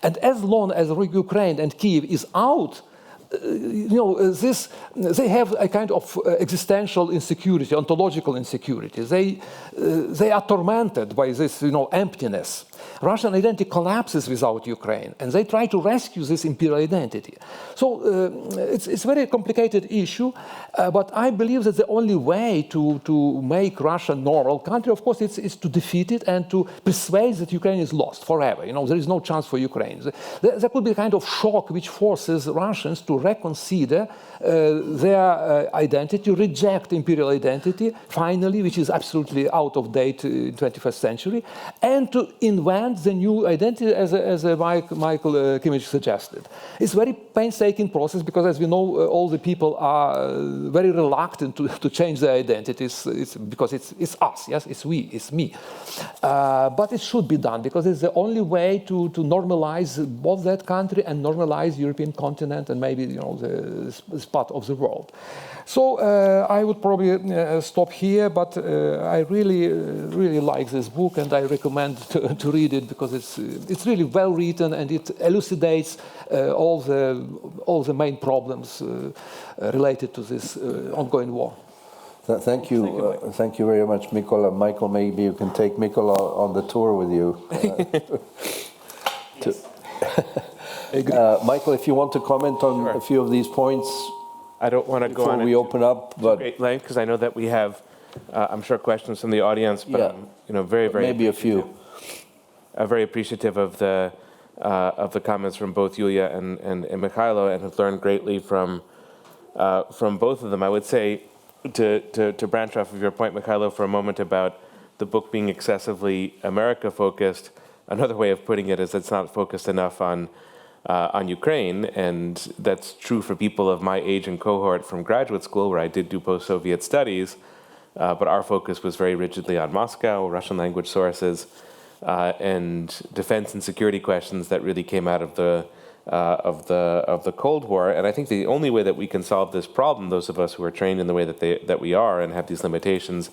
And as long as Ukraine and Kiev is out, they have a kind of existential insecurity, ontological insecurity. They are tormented by this, emptiness. Russian identity collapses without Ukraine, and they try to rescue this imperial identity. So it's a very complicated issue, but I believe that the only way to make Russia a normal country, of course, is to defeat it and to persuade that Ukraine is lost forever. There is no chance for Ukraine. There could be a kind of shock which forces Russians to reconsider their identity, reject imperial identity, finally, which is absolutely out of date in the 21st century, and to invent the new identity as Michael Kimmage suggested. It's a very painstaking process because, as we know, all the people are very reluctant to change their identities. Because it's us, yes, it's we, it's me. But it should be done because it's the only way to normalize both that country and normalize European continent and maybe this part of the world. So I would probably stop here, but I really like this book and I recommend to read it because it's really well written and it elucidates all the main problems related to this ongoing war. Thank you. Thank you very much, Mykola. Michael, maybe you can take Mykola on the tour with you. Michael, if you want to comment on a few of these points. I don't want to go on before we open up, but great length because I know that we have, I'm sure, questions from the audience. But yeah. very maybe a few. Very appreciative of the comments from both Yuliya and Mykola, and have learned greatly from both of them. I would say to branch off of your point, Mykola, for a moment about the book being excessively America focused. Another way of putting it is it's not focused enough on Ukraine, and that's true for people of my age and cohort from graduate school, where I did do post-Soviet studies, but our focus was very rigidly on Moscow, Russian language sources, and defense and security questions that really came out of the Cold War. And I think the only way that we can solve this problem, those of us who are trained in the way that we are and have these limitations,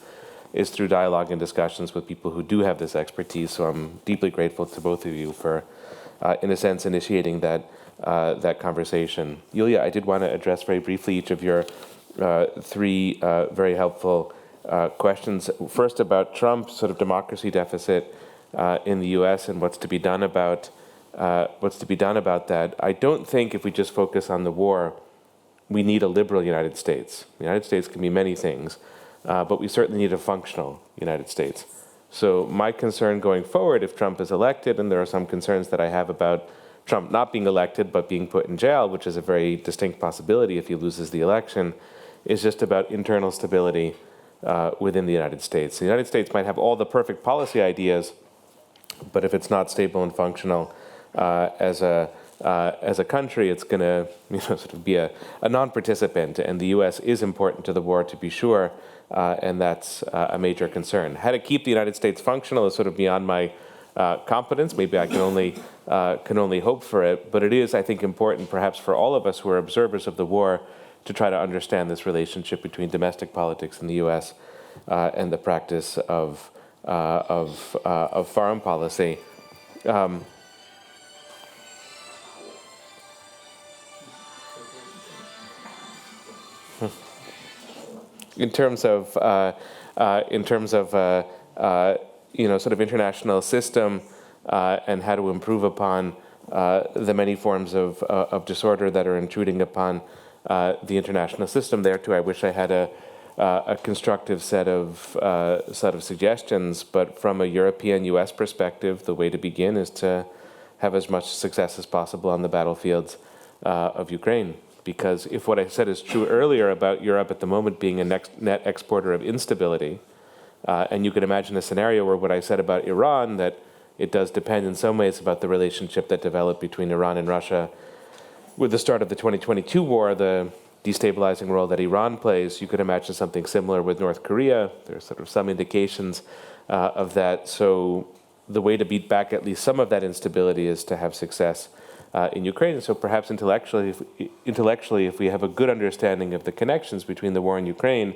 is through dialogue and discussions with people who do have this expertise. So I'm deeply grateful to both of you for, in a sense, initiating that that conversation. Yuliya, I did want to address very briefly each of your three very helpful questions. First, about Trump's sort of democracy deficit in the U.S. and what's to be done about that. I don't think if we just focus on the war, we need a liberal United States. The United States can be many things, but we certainly need a functional United States. So my concern going forward, if Trump is elected, and there are some concerns that I have about Trump not being elected but being put in jail, which is a very distinct possibility if he loses the election, is just about internal stability within the United States. The United States might have all the perfect policy ideas, but if it's not stable and functional as a country, it's going to sort of be a non-participant. And the U.S. is important to the war, to be sure, and that's a major concern. How to keep the United States functional is sort of beyond my competence. Maybe I can only hope for it. But it is, I think, important, perhaps for all of us who are observers of the war, to try to understand this relationship between domestic politics in the U.S. And the practice of foreign policy. In terms of sort of international system and how to improve upon the many forms of disorder that are intruding upon the international system, there too I wish I had a constructive set of suggestions. But from a European-U.S. perspective, the way to begin is to have as much success as possible on the battlefields of Ukraine. Because if what I said is true earlier about Europe at the moment being a net exporter of instability, and you could imagine a scenario where what I said about Iran, that it does depend in some ways about the relationship that developed between Iran and Russia with the start of the 2022 war, the destabilizing role that Iran plays, you could imagine something similar with North Korea. There's sort of some indications of that. So the way to beat back at least some of that instability is to have success in Ukraine. So perhaps intellectually, if we have a good understanding of the connections between the war in Ukraine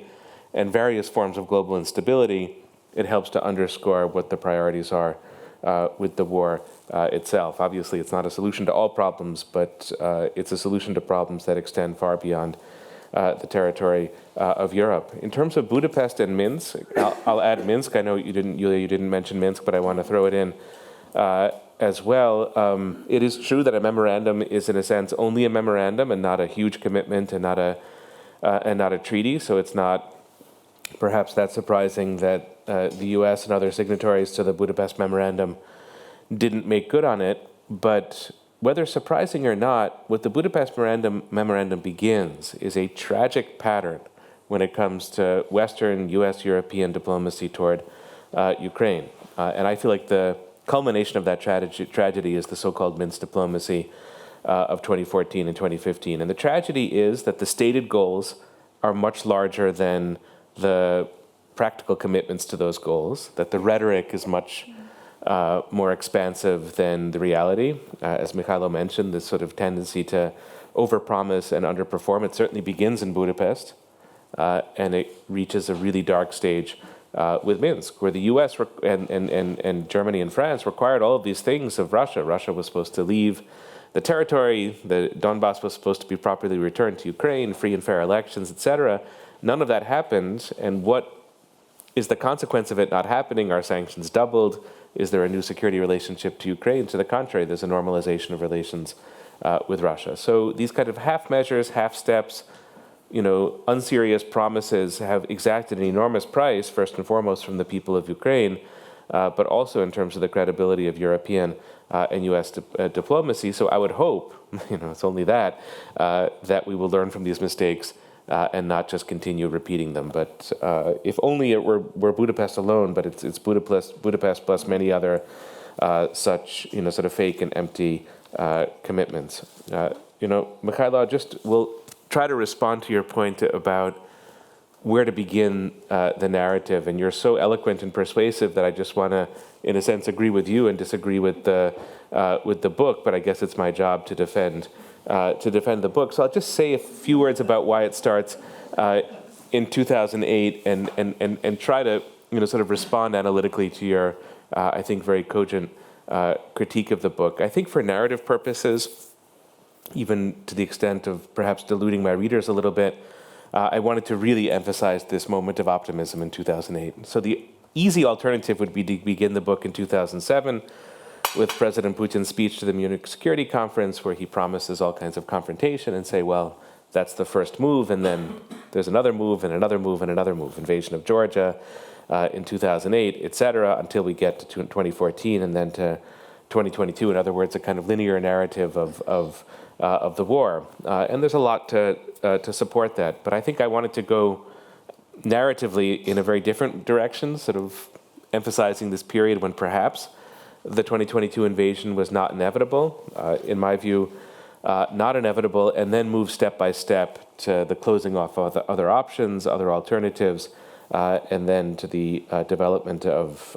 and various forms of global instability, it helps to underscore what the priorities are with the war itself. Obviously, it's not a solution to all problems, but it's a solution to problems that extend far beyond the territory of Europe. In terms of Budapest and Minsk, I'll add Minsk. I know Yuliya, you didn't mention Minsk, but I want to throw it in as well. It is true that a memorandum is, in a sense, only a memorandum and not a huge commitment and not a treaty. So it's not perhaps that surprising that the U.S. and other signatories to the Budapest Memorandum didn't make good on it. But whether surprising or not, what the Budapest Memorandum begins is a tragic pattern when it comes to Western, U.S., European diplomacy toward Ukraine. And I feel like the culmination of that tragedy is the so-called Minsk diplomacy of 2014 and 2015. And the tragedy is that the stated goals are much larger than the practical commitments to those goals, that the rhetoric is much more expansive than the reality. As Mykola mentioned, this sort of tendency to overpromise and underperform, it certainly begins in Budapest, and it reaches a really dark stage with Minsk, where the U.S. and Germany and France required all of these things of Russia. Russia was supposed to leave the territory, the Donbass was supposed to be properly returned to Ukraine, free and fair elections, etc. None of that happened, and what is the consequence of it not happening? Are sanctions doubled? Is there a new security relationship to Ukraine? To the contrary, there's a normalization of relations with Russia. So these kind of half measures, half steps, unserious promises have exacted an enormous price, first and foremost from the people of Ukraine, but also in terms of the credibility of European and U.S. diplomacy. So I would hope, it's only that we will learn from these mistakes and not just continue repeating them. But if only it were Budapest alone, but it's Budapest plus many other such sort of fake and empty commitments. Mykola, we'll try to respond to your point about where to begin the narrative, and you're so eloquent and persuasive that I just want to, in a sense, agree with you and disagree with the book. But I guess it's my job to defend the book. So I'll just say a few words about why it starts in 2008, and try to sort of respond analytically to your I think very cogent critique of the book. I think for narrative purposes, even to the extent of perhaps deluding my readers a little bit, I wanted to really emphasize this moment of optimism in 2008. So the easy alternative would be to begin the book in 2007 with President Putin's speech to the Munich Security Conference, where he promises all kinds of confrontation, and say, well, that's the first move, and then there's another move, and another move, and another move. Invasion of Georgia in 2008, et cetera, until we get to 2014, and then to 2022. In other words, a kind of linear narrative of the war. And there's a lot to support that. But I think I wanted to go narratively in a very different direction, sort of emphasizing this period when perhaps the 2022 invasion was not inevitable, in my view, not inevitable, and then move step by step to the closing off of other options, other alternatives, and then to the development of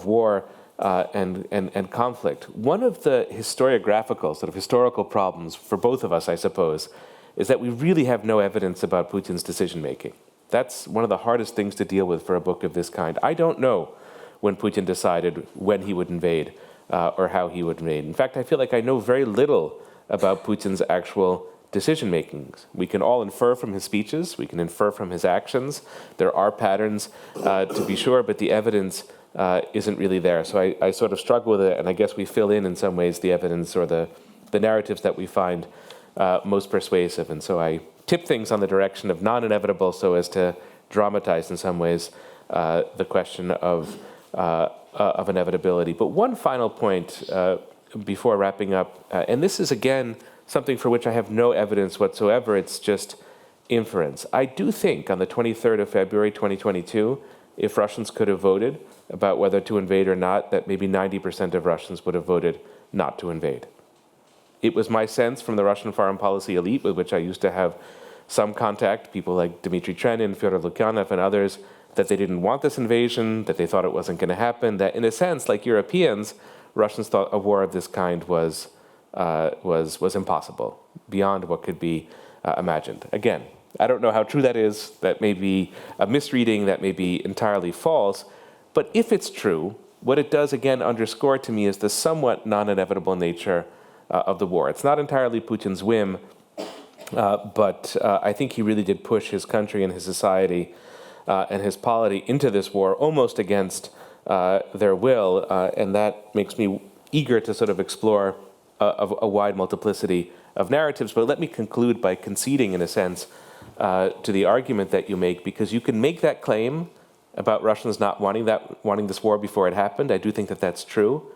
war and conflict. One of the historiographical, sort of historical problems for both of us, I suppose, is that we really have no evidence about Putin's decision-making. That's one of the hardest things to deal with for a book of this kind. I don't know when Putin decided when he would invade or how he would invade. In fact, I feel like I know very little about Putin's actual decision-makings. We can all infer from his speeches, we can infer from his actions. There are patterns, to be sure, but the evidence isn't really there. So I sort of struggle with it, and I guess we fill in some ways, the evidence or the narratives that we find most persuasive. And so I tip things on the direction of non-inevitable so as to dramatize in some ways the question of inevitability. But one final point before wrapping up, and this is again something for which I have no evidence whatsoever, it's just inference. I do think on the 23rd of February 2022, if Russians could have voted about whether to invade or not, that maybe 90% of Russians would have voted not to invade. It was my sense from the Russian foreign policy elite, with which I used to have some contact, people like Dmitry Trenin, Fyodor Lukyanov, and others, that they didn't want this invasion, that they thought it wasn't going to happen, that in a sense, like Europeans, Russians thought a war of this kind was impossible, beyond what could be imagined. Again, I don't know how true that is. That may be a misreading, that may be entirely false. But if it's true, what it does again underscore to me is the somewhat non-inevitable nature of the war. It's not entirely Putin's whim, but I think he really did push his country and his society and his polity into this war almost against their will, and that makes me eager to sort of explore a wide multiplicity of narratives. But let me conclude by conceding, in a sense, to the argument that you make, because you can make that claim about Russians not wanting this war before it happened. I do think that that's true,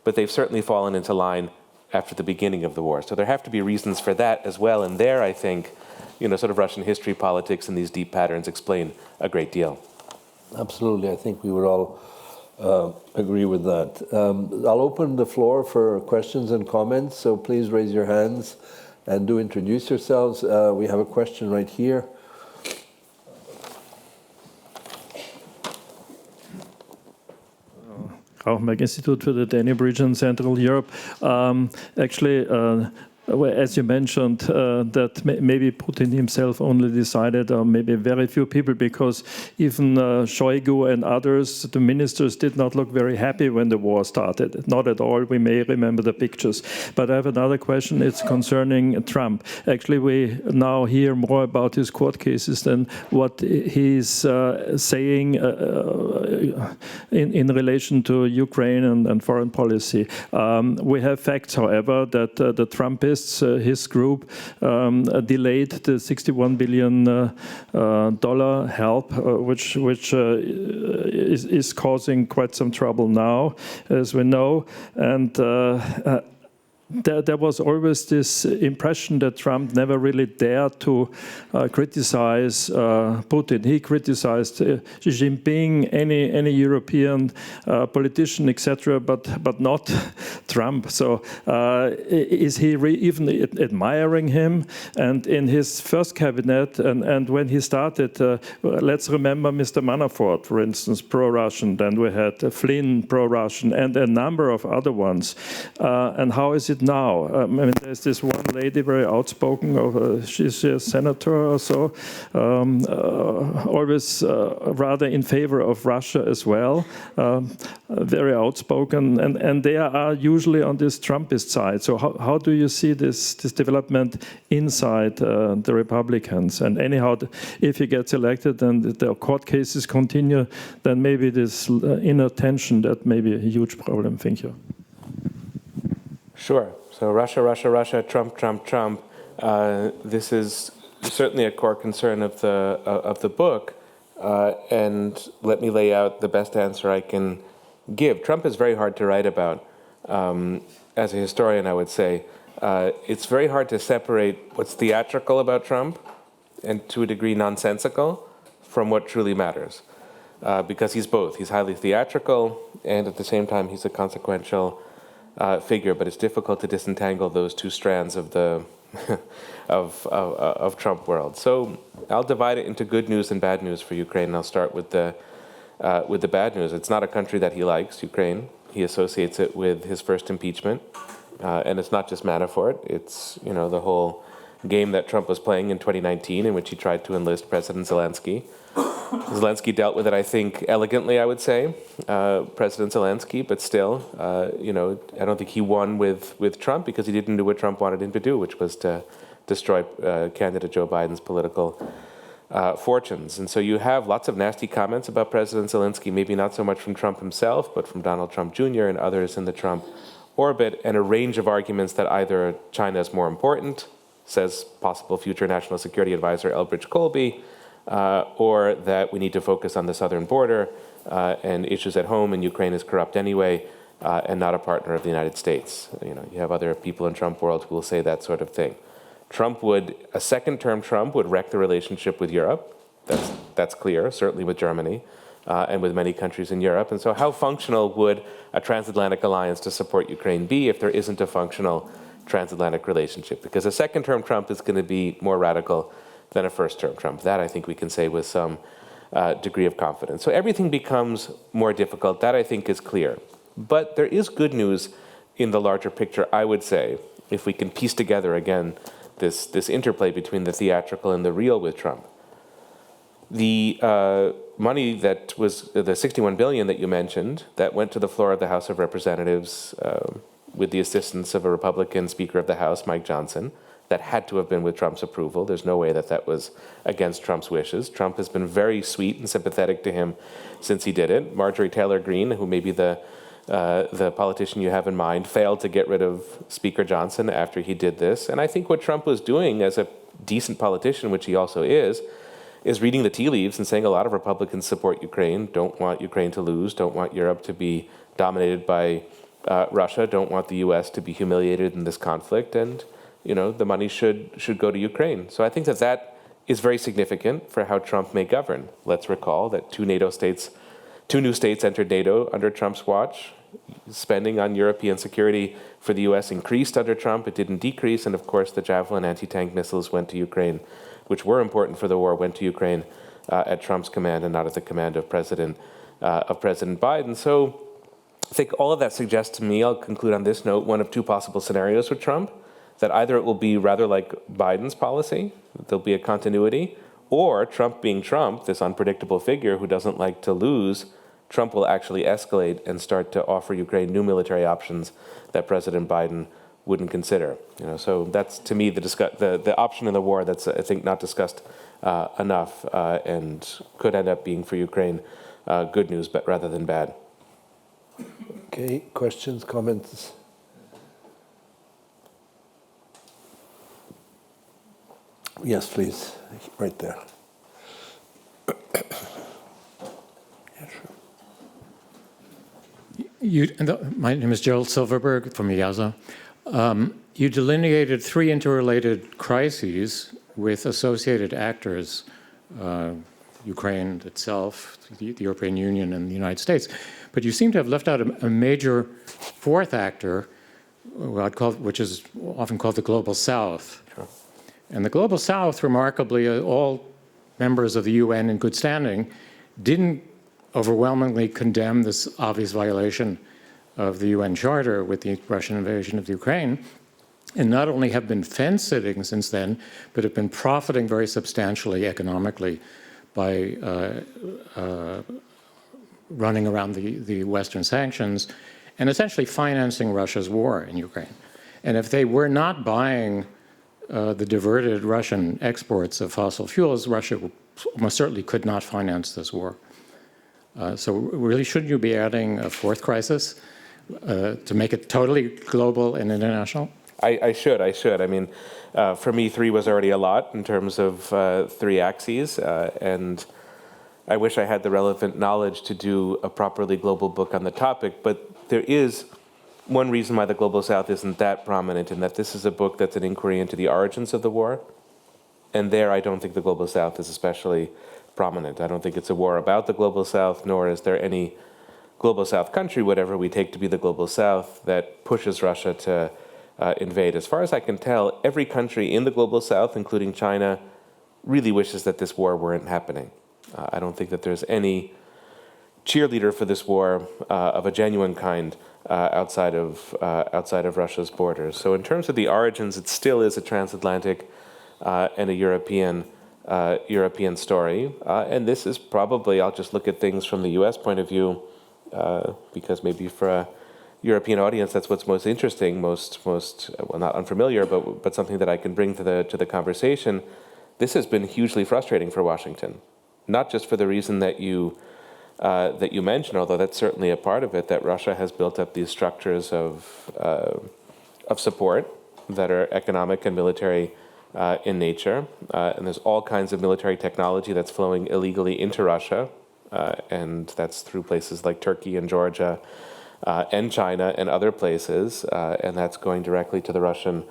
but they've certainly fallen into line after the beginning of the war. So there have to be reasons for that as well. And there, I think, sort of Russian history, politics, and these deep patterns explain a great deal. Absolutely. I think we would all agree with that. I'll open the floor for questions and comments, so please raise your hands and do introduce yourselves. We have a question right here. Rauchmark Institute for the Danube region, Central Europe. As you mentioned, that maybe Putin himself only decided, or maybe very few people, because even Shoigu and others, the ministers, did not look very happy when the war started. Not at all. We may remember the pictures. But I have another question. It's concerning Trump. Actually, we now hear more about his court cases than what he's saying in relation to Ukraine and foreign policy. We have facts, however, that the Trumpists, his group, delayed the $61 billion help, which is causing quite some trouble now, as we know. And there was always this impression that Trump never really dared to criticize Putin. He criticized Xi Jinping, any European politician, etc., but not Trump. So is he even admiring him? And in his first cabinet, and when he started, let's remember Mr. Manafort, for instance, pro-Russian. Then we had Flynn, pro-Russian, and a number of other ones. And how is it it now? I mean, there's this one lady, very outspoken, she's a senator or so, always rather in favor of Russia as well, very outspoken, and they are usually on this Trumpist side. So how do you see this development inside the Republicans? And anyhow, if he gets elected and the court cases continue, then maybe this inner tension, that may be a huge problem. Thank you. Sure. So Russia, Russia, Russia, Trump, Trump, Trump. This is certainly a core concern of the book, and let me lay out the best answer I can give. Trump is very hard to write about. As a historian, I would say it's very hard to separate what's theatrical about Trump and, to a degree, nonsensical from what truly matters, because he's both. He's highly theatrical, and at the same time, he's a consequential figure, but it's difficult to disentangle those two strands of the of Trump world. So I'll divide it into good news and bad news for Ukraine, and I'll start with the bad news. It's not a country that he likes, Ukraine. He associates it with his first impeachment, and it's not just Manafort. It's the whole game that Trump was playing in 2019, in which he tried to enlist President Zelensky. Zelensky dealt with it, I think, elegantly, I would say, President Zelensky, but still, I don't think he won with Trump because he didn't do what Trump wanted him to do, which was to destroy candidate Joe Biden's political fortunes. And so you have lots of nasty comments about President Zelensky, maybe not so much from Trump himself, but from Donald Trump Jr. and others in the Trump orbit, and a range of arguments that either China is more important, says possible future National Security Advisor Elbridge Colby, or that we need to focus on the southern border and issues at home, and Ukraine is corrupt anyway, and not a partner of the United States. You have other people in Trump world who will say that sort of thing. A second-term Trump would wreck the relationship with Europe. That's clear, certainly with Germany and with many countries in Europe. And so how functional would a transatlantic alliance to support Ukraine be if there isn't a functional transatlantic relationship? Because a second-term Trump is going to be more radical than a first-term Trump. That, I think, we can say with some degree of confidence. So everything becomes more difficult. That, I think, is clear. But there is good news in the larger picture, I would say, if we can piece together, again, this interplay between the theatrical and the real with Trump. The money that was the $61 billion that you mentioned, that went to the floor of the House of Representatives with the assistance of a Republican Speaker of the House, Mike Johnson, that had to have been with Trump's approval. There's no way that was against Trump's wishes. Trump has been very sweet and sympathetic to him since he did it. Marjorie Taylor Greene, who may be the politician you have in mind, failed to get rid of Speaker Johnson after he did this. And I think what Trump was doing as a decent politician, which he also is reading the tea leaves and saying a lot of Republicans support Ukraine, don't want Ukraine to lose, don't want Europe to be dominated by Russia, don't want the U.S. to be humiliated in this conflict, and the money should go to Ukraine. So I think that is very significant for how Trump may govern. Let's recall that two new states entered NATO under Trump's watch. Spending on European security for the U.S. increased under Trump. It didn't decrease. And of course, the Javelin anti-tank missiles went to Ukraine, which were important for the war, went to Ukraine at Trump's command and not at the command of President Biden. So I think all of that suggests to me, I'll conclude on this note, one of two possible scenarios with Trump, that either it will be rather like Biden's policy, there'll be a continuity, or Trump being Trump, this unpredictable figure who doesn't like to lose, Trump will actually escalate and start to offer Ukraine new military options that President Biden wouldn't consider. So that's, to me, the option in the war that's, I think, not discussed enough and could end up being for Ukraine good news, but rather than bad. Okay, questions, comments? Yes, please, right there. My name is Gerald Silverberg from IASA. You delineated three interrelated crises with associated actors, Ukraine itself, the European Union, and the United States. But you seem to have left out a major fourth actor, which is often called the Global South. Sure. And the Global South, remarkably, all members of the UN in good standing, didn't overwhelmingly condemn this obvious violation of the UN Charter with the Russian invasion of Ukraine. and not only have been fence-sitting since then, but have been profiting very substantially economically by running around the Western sanctions and essentially financing Russia's war in Ukraine. And if they were not buying the diverted Russian exports of fossil fuels, Russia most certainly could not finance this war. So really, shouldn't you be adding a fourth crisis to make it totally global and international? I should. I mean, for me, 3 was already a lot in terms of 3 axes, and I wish I had the relevant knowledge to do a properly global book on the topic, but there is one reason why the Global South isn't that prominent, in that this is a book that's an inquiry into the origins of the war, and there I don't think the Global South is especially prominent. I don't think it's a war about the Global South, nor is there any Global South country, whatever we take to be the Global South, that pushes Russia to invade. As far as I can tell, every country in the Global South, including China, really wishes that this war weren't happening. I don't think that there's any cheerleader for this war of a genuine kind outside of Russia's borders. So in terms of the origins, it still is a transatlantic and a European story. And this is probably, I'll just look at things from the US point of view, because maybe for a European audience, that's what's most interesting, most well, not unfamiliar, but something that I can bring to the conversation. This has been hugely frustrating for Washington, not just for the reason that you mentioned, although that's certainly a part of it, that Russia has built up these structures of support that are economic and military in nature, and there's all kinds of military technology that's flowing illegally into Russia, and that's through places like Turkey and Georgia and China and other places, and that's going directly to the Russian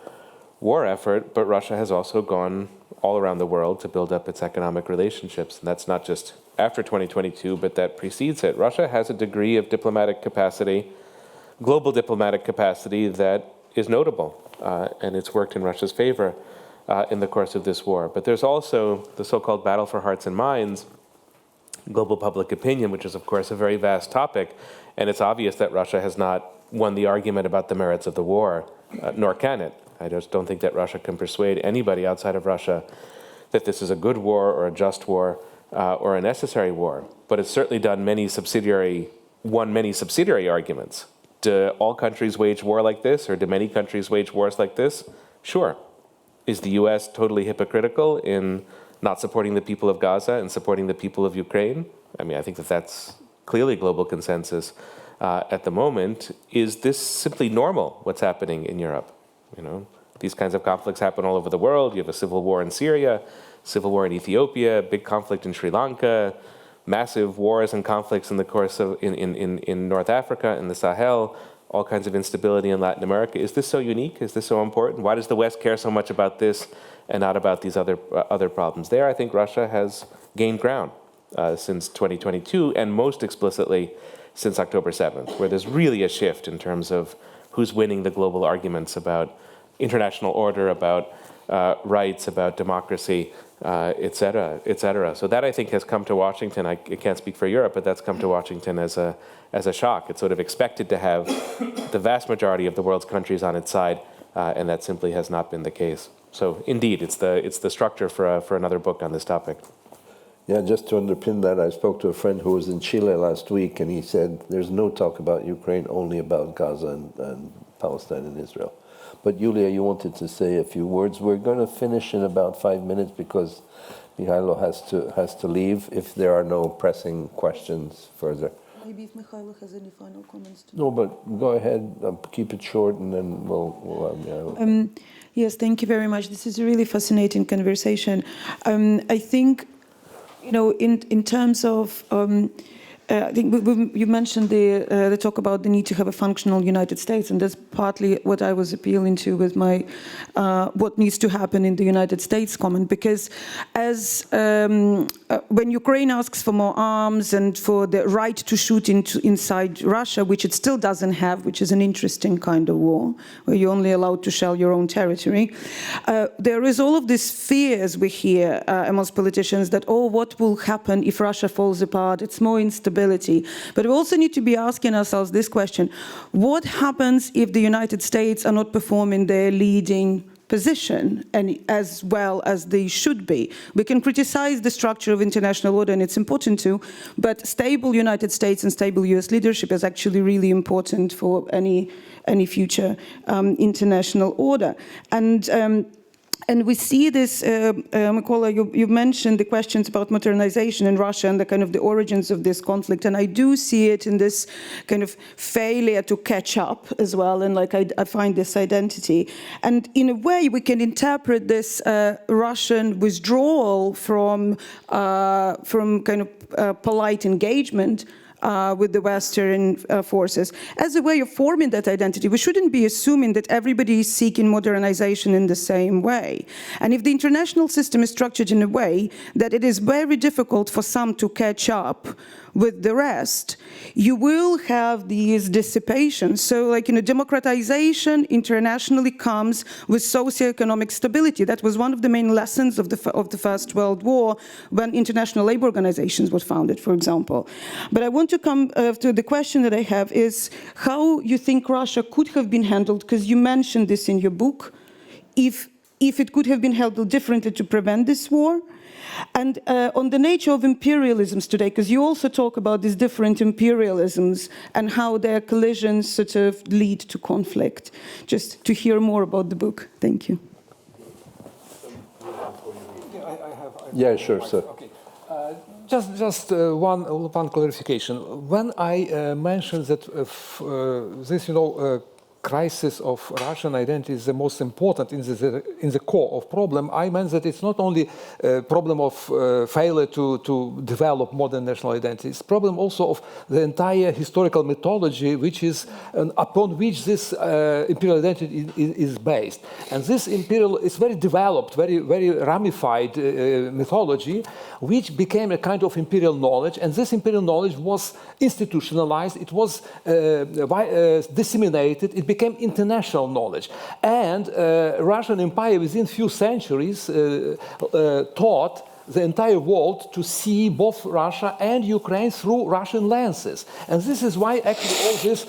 war effort. But Russia has also gone all around the world to build up its economic relationships, and that's not just after 2022, but that precedes it. Russia has a degree of diplomatic capacity, global diplomatic capacity, that is notable, and it's worked in Russia's favor in the course of this war. But there's also the so-called battle for hearts and minds, global public opinion, which is, of course, a very vast topic, and it's obvious that Russia has not won the argument about the merits of the war, nor can it. I just don't think that Russia can persuade anybody outside of Russia that this is a good war or a just war or a necessary war. But it's certainly won many subsidiary arguments. Do all countries wage war like this, or do many countries wage wars like this? Sure. Is the US totally hypocritical in not supporting the people of Gaza and supporting the people of Ukraine? I mean, I think that that's clearly global consensus at the moment. Is this simply normal, what's happening in Europe? You know, these kinds of conflicts happen all over the world. You have a civil war in Syria, civil war in Ethiopia, big conflict in Sri Lanka, massive wars and conflicts in the course of in North Africa, in the Sahel, all kinds of instability in Latin America. Is this so unique? Is this so important? Why does the West care so much about this and not about these other problems? There, I think Russia has gained ground since 2022, and most explicitly since October 7th, where there's really a shift in terms of who's winning the global arguments about international order, about rights, about democracy, et cetera, et cetera. So that, I think, has come to Washington. I can't speak for Europe, but that's come to Washington as a shock. It's sort of expected to have the vast majority of the world's countries on its side, and that simply has not been the case. So indeed, it's the structure for another book on this topic. Yeah, just to underpin that, I spoke to a friend who was in Chile last week, and he said there's no talk about Ukraine, only about Gaza and Palestine and Israel. But Yuliya, you wanted to say a few words. We're going to finish in about 5 minutes because Mihailo has to leave if there are no pressing questions further. Maybe if Mihailo has any final comments to No, but go ahead, keep it short, and then we'll have Mihailo. Yes, thank you very much. This is a really fascinating conversation. I think, you know, in terms of, I think you mentioned the talk about the need to have a functional United States, and that's partly what I was appealing to with my what needs to happen in the United States comment, because as when Ukraine asks for more arms and for the right to shoot inside Russia, which it still doesn't have, which is an interesting kind of war, where you're only allowed to shell your own territory, there is all of these fears we hear amongst politicians that, oh, what will happen if Russia falls apart? It's more instability. instability. But we also need to be asking ourselves this question: what happens if the United States are not performing their leading position and as well as they should be? We can criticize the structure of international order, and it's important to, but stable United States and stable US leadership is actually really important for any future international order. And we see this, Mykola, you've mentioned the questions about modernization in Russia and the kind of the origins of this conflict, and I do see it in this kind of failure to catch up as well, and like I find this identity. And in a way, we can interpret this Russian withdrawal from kind of polite engagement with the Western forces as a way of forming that identity. We shouldn't be assuming that everybody is seeking modernization in the same way. And if the international system is structured in a way that it is very difficult for some to catch up with the rest, you will have these dissipations. So like, democratization internationally comes with socioeconomic stability. That was one of the main lessons of the First World War when international labor organizations were founded, for example. But I want to come to the question that I have is how you think Russia could have been handled, because you mentioned this in your book, if it could have been handled differently to prevent this war. And on the nature of imperialisms today, because you also talk about these different imperialisms and how their collisions sort of lead to conflict. Just to hear more about the book. Thank you. Yeah, sure, sir. Okay. Just one clarification. When I mentioned that this, crisis of Russian identity is the most important in the core of problem, I meant that it's not only a problem of failure to develop modern national identity, it's a problem also of the entire historical mythology which is upon which this imperial identity is based. And this imperial is very developed, very ramified mythology, which became a kind of imperial knowledge, and this imperial knowledge was institutionalized, it was disseminated, it became international knowledge. And Russian Empire within few centuries taught the entire world to see both Russia and Ukraine through Russian lenses. And this is why actually all these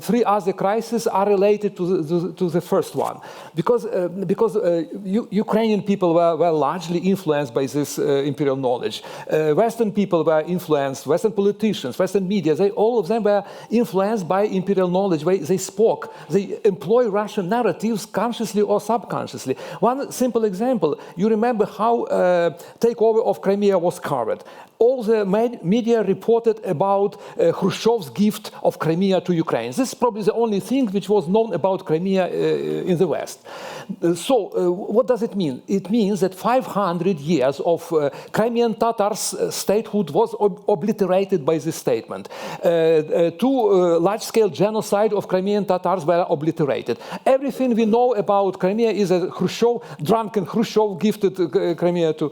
three other crises are related to the first one. Because Ukrainian people were largely influenced by this imperial knowledge. Western people were influenced, Western politicians, Western media, all of them were influenced by imperial knowledge. They spoke, they employ Russian narratives consciously or subconsciously. One simple example, you remember how takeover of Crimea was covered. All the media reported about Khrushchev's gift of Crimea to Ukraine. This is probably the only thing which was known about Crimea in the West. So what does it mean? It means that 500 years of Crimean Tatars statehood was obliterated by this statement. Large-scale genocide of Crimean Tatars were obliterated. Everything we know about Crimea is that drunken Khrushchev gifted Crimea to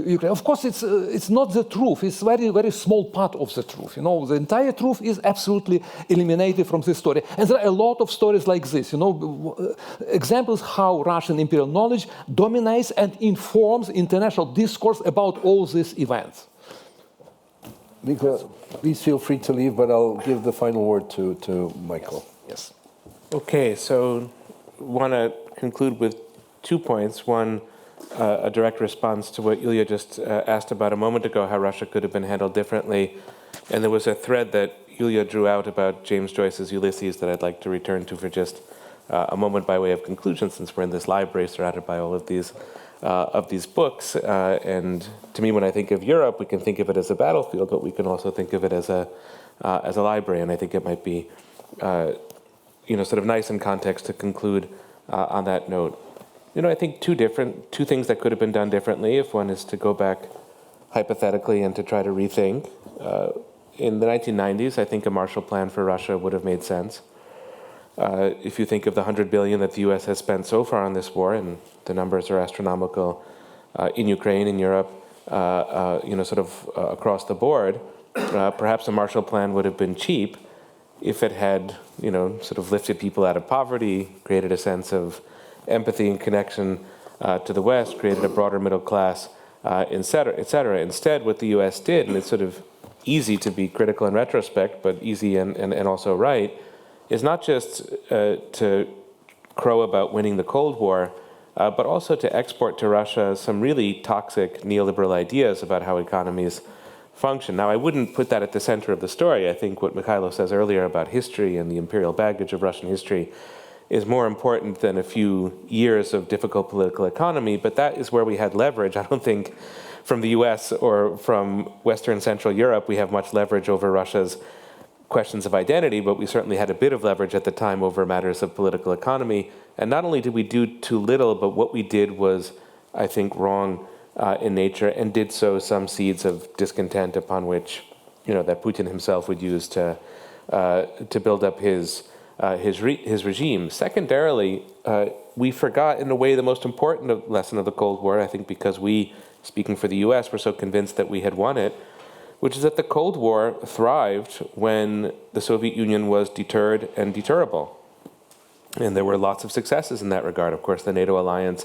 Ukraine. Of course, it's not the truth. It's very small part of the truth. The entire truth is absolutely eliminated from this story. And there are a lot of stories like this. Examples how Russian imperial knowledge dominates and informs international discourse about all these events. Please feel free to leave, but I'll give the final word to Michael. Yes. Okay, so want to conclude with 2 points. One, a direct response to what Yuliya just asked about a moment ago, how Russia could have been handled differently. And there was a thread that Yuliya drew out about James Joyce's Ulysses that I'd like to return to for just a moment by way of conclusion, since we're in this library surrounded by all of these books. And to me, when I think of Europe, we can think of it as a battlefield, but we can also think of it as a library. And I think it might be, sort of nice in context to conclude on that note. I think two things that could have been done differently, if one is to go back hypothetically and to try to rethink. In the 1990s, I think a Marshall Plan for Russia would have made sense. If you think of the $100 billion that the U.S. has spent so far on this war, and the numbers are astronomical in Ukraine, in Europe, across the board, perhaps a Marshall Plan would have been cheap if it had, sort of lifted people out of poverty, created a sense of empathy and connection to the West, created a broader middle class et cetera. Instead, what the U.S. did, and it's sort of easy to be critical in retrospect, but easy and also right, is not just to crow about winning the Cold War, but also to export to Russia some really toxic neoliberal ideas about how economies function. Now, I wouldn't put that at the center of the story. I think what Mykola says earlier about history and the imperial baggage of Russian history is more important than a few years of difficult political economy, but that is where we had leverage. I don't think from the US or from Western Central Europe we have much leverage over Russia's questions of identity, but we certainly had a bit of leverage at the time over matters of political economy. And not only did we do too little, but what we did was, I think, wrong in nature, and did sow some seeds of discontent upon which, that Putin himself would use to build up his regime. Secondarily, we forgot, in a way, the most important lesson of the Cold War, I think because we, speaking for the US, were so convinced that we had won it, which is that the Cold War thrived when the Soviet Union was deterred and deterrable. And there were lots of successes in that regard. Of course, the NATO alliance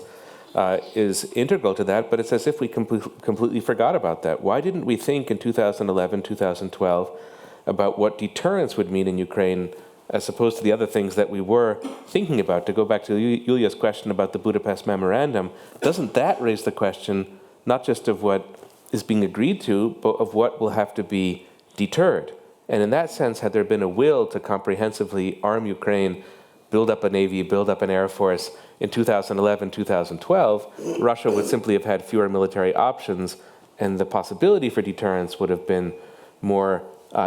is integral to that, but it's as if we completely forgot about that. Why didn't we think in 2011, 2012 about what deterrence would mean in Ukraine, as opposed to the other things that we were thinking about? To go back to Yuliya's question about the Budapest Memorandum, doesn't that raise the question not just of what is being agreed to, but of what will have to be deterred? And in that sense, had there been a will to comprehensively arm Ukraine, build up a navy, build up an air force in 2011, 2012, Russia would simply have had fewer military options, and the possibility for deterrence would have been more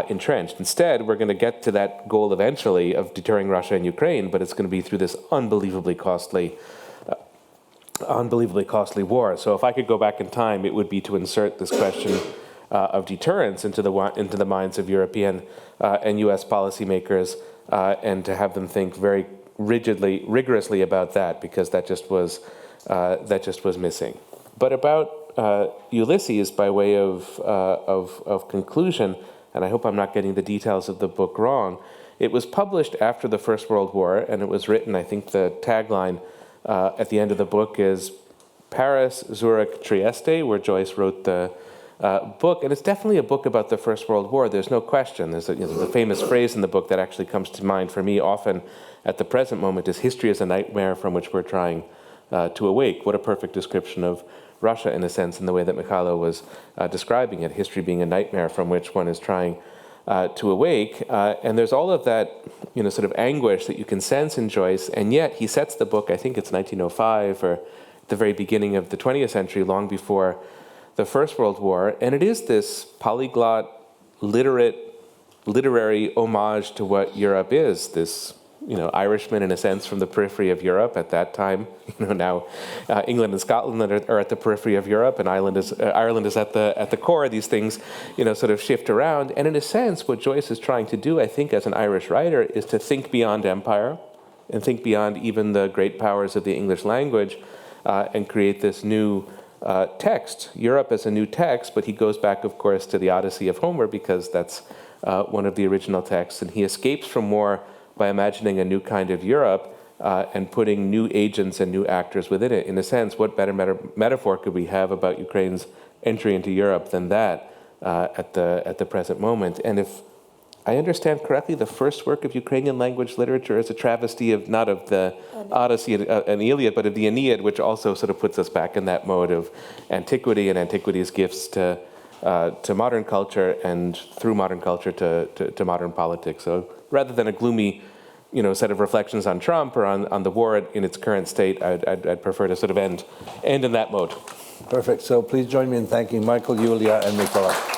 entrenched. Instead, we're going to get to that goal eventually of deterring Russia and Ukraine, but it's going to be through this unbelievably costly war. So if I could go back in time, it would be to insert this question of deterrence into the minds of European and U.S. policymakers, and to have them think very rigorously about that, because that just was missing. But about Ulysses, by way of conclusion, and I hope I'm not getting the details of the book wrong, it was published after the First World War, and it was written, I think the tagline at the end of the book is Paris, Zurich, Trieste, where Joyce wrote the book. And it's definitely a book about the First World War, there's no question. There's the famous phrase in the book that actually comes to mind for me often at the present moment is, history is a nightmare from which we're trying to awake. What a perfect description of Russia, in a sense, in the way that Mykola was describing it, history being a nightmare from which one is trying to awake. And there's all of that, sort of anguish that you can sense in Joyce, and yet he sets the book, I think it's 1905, or the very beginning of the 20th century, long before the First World War, and it is this polyglot, literary homage to what Europe is, this Irishman, in a sense, from the periphery of Europe at that time. Now England and Scotland are at the periphery of Europe, and Ireland is at the core. These things, sort of shift around. And in a sense, what Joyce is trying to do, I think, as an Irish writer, is to think beyond empire, and think beyond even the great powers of the English language, and create this new text, Europe as a new text. But he goes back, of course, to the Odyssey of Homer, because that's one of the original texts, and he escapes from war by imagining a new kind of Europe and putting new agents and new actors within it. In a sense, what better metaphor could we have about Ukraine's entry into Europe than that at the present moment? And if I understand correctly, the first work of Ukrainian language literature is a travesty of not of the Odyssey and Iliad, but of the Aeneid, which also sort of puts us back in that mode of antiquity and antiquity's gifts to modern culture, and through modern culture to modern politics. So rather than a gloomy, set of reflections on Trump or on the war in its current state, I'd prefer to sort of end in that mode. Perfect. So please join me in thanking Michael, Yuliya, and Mykola.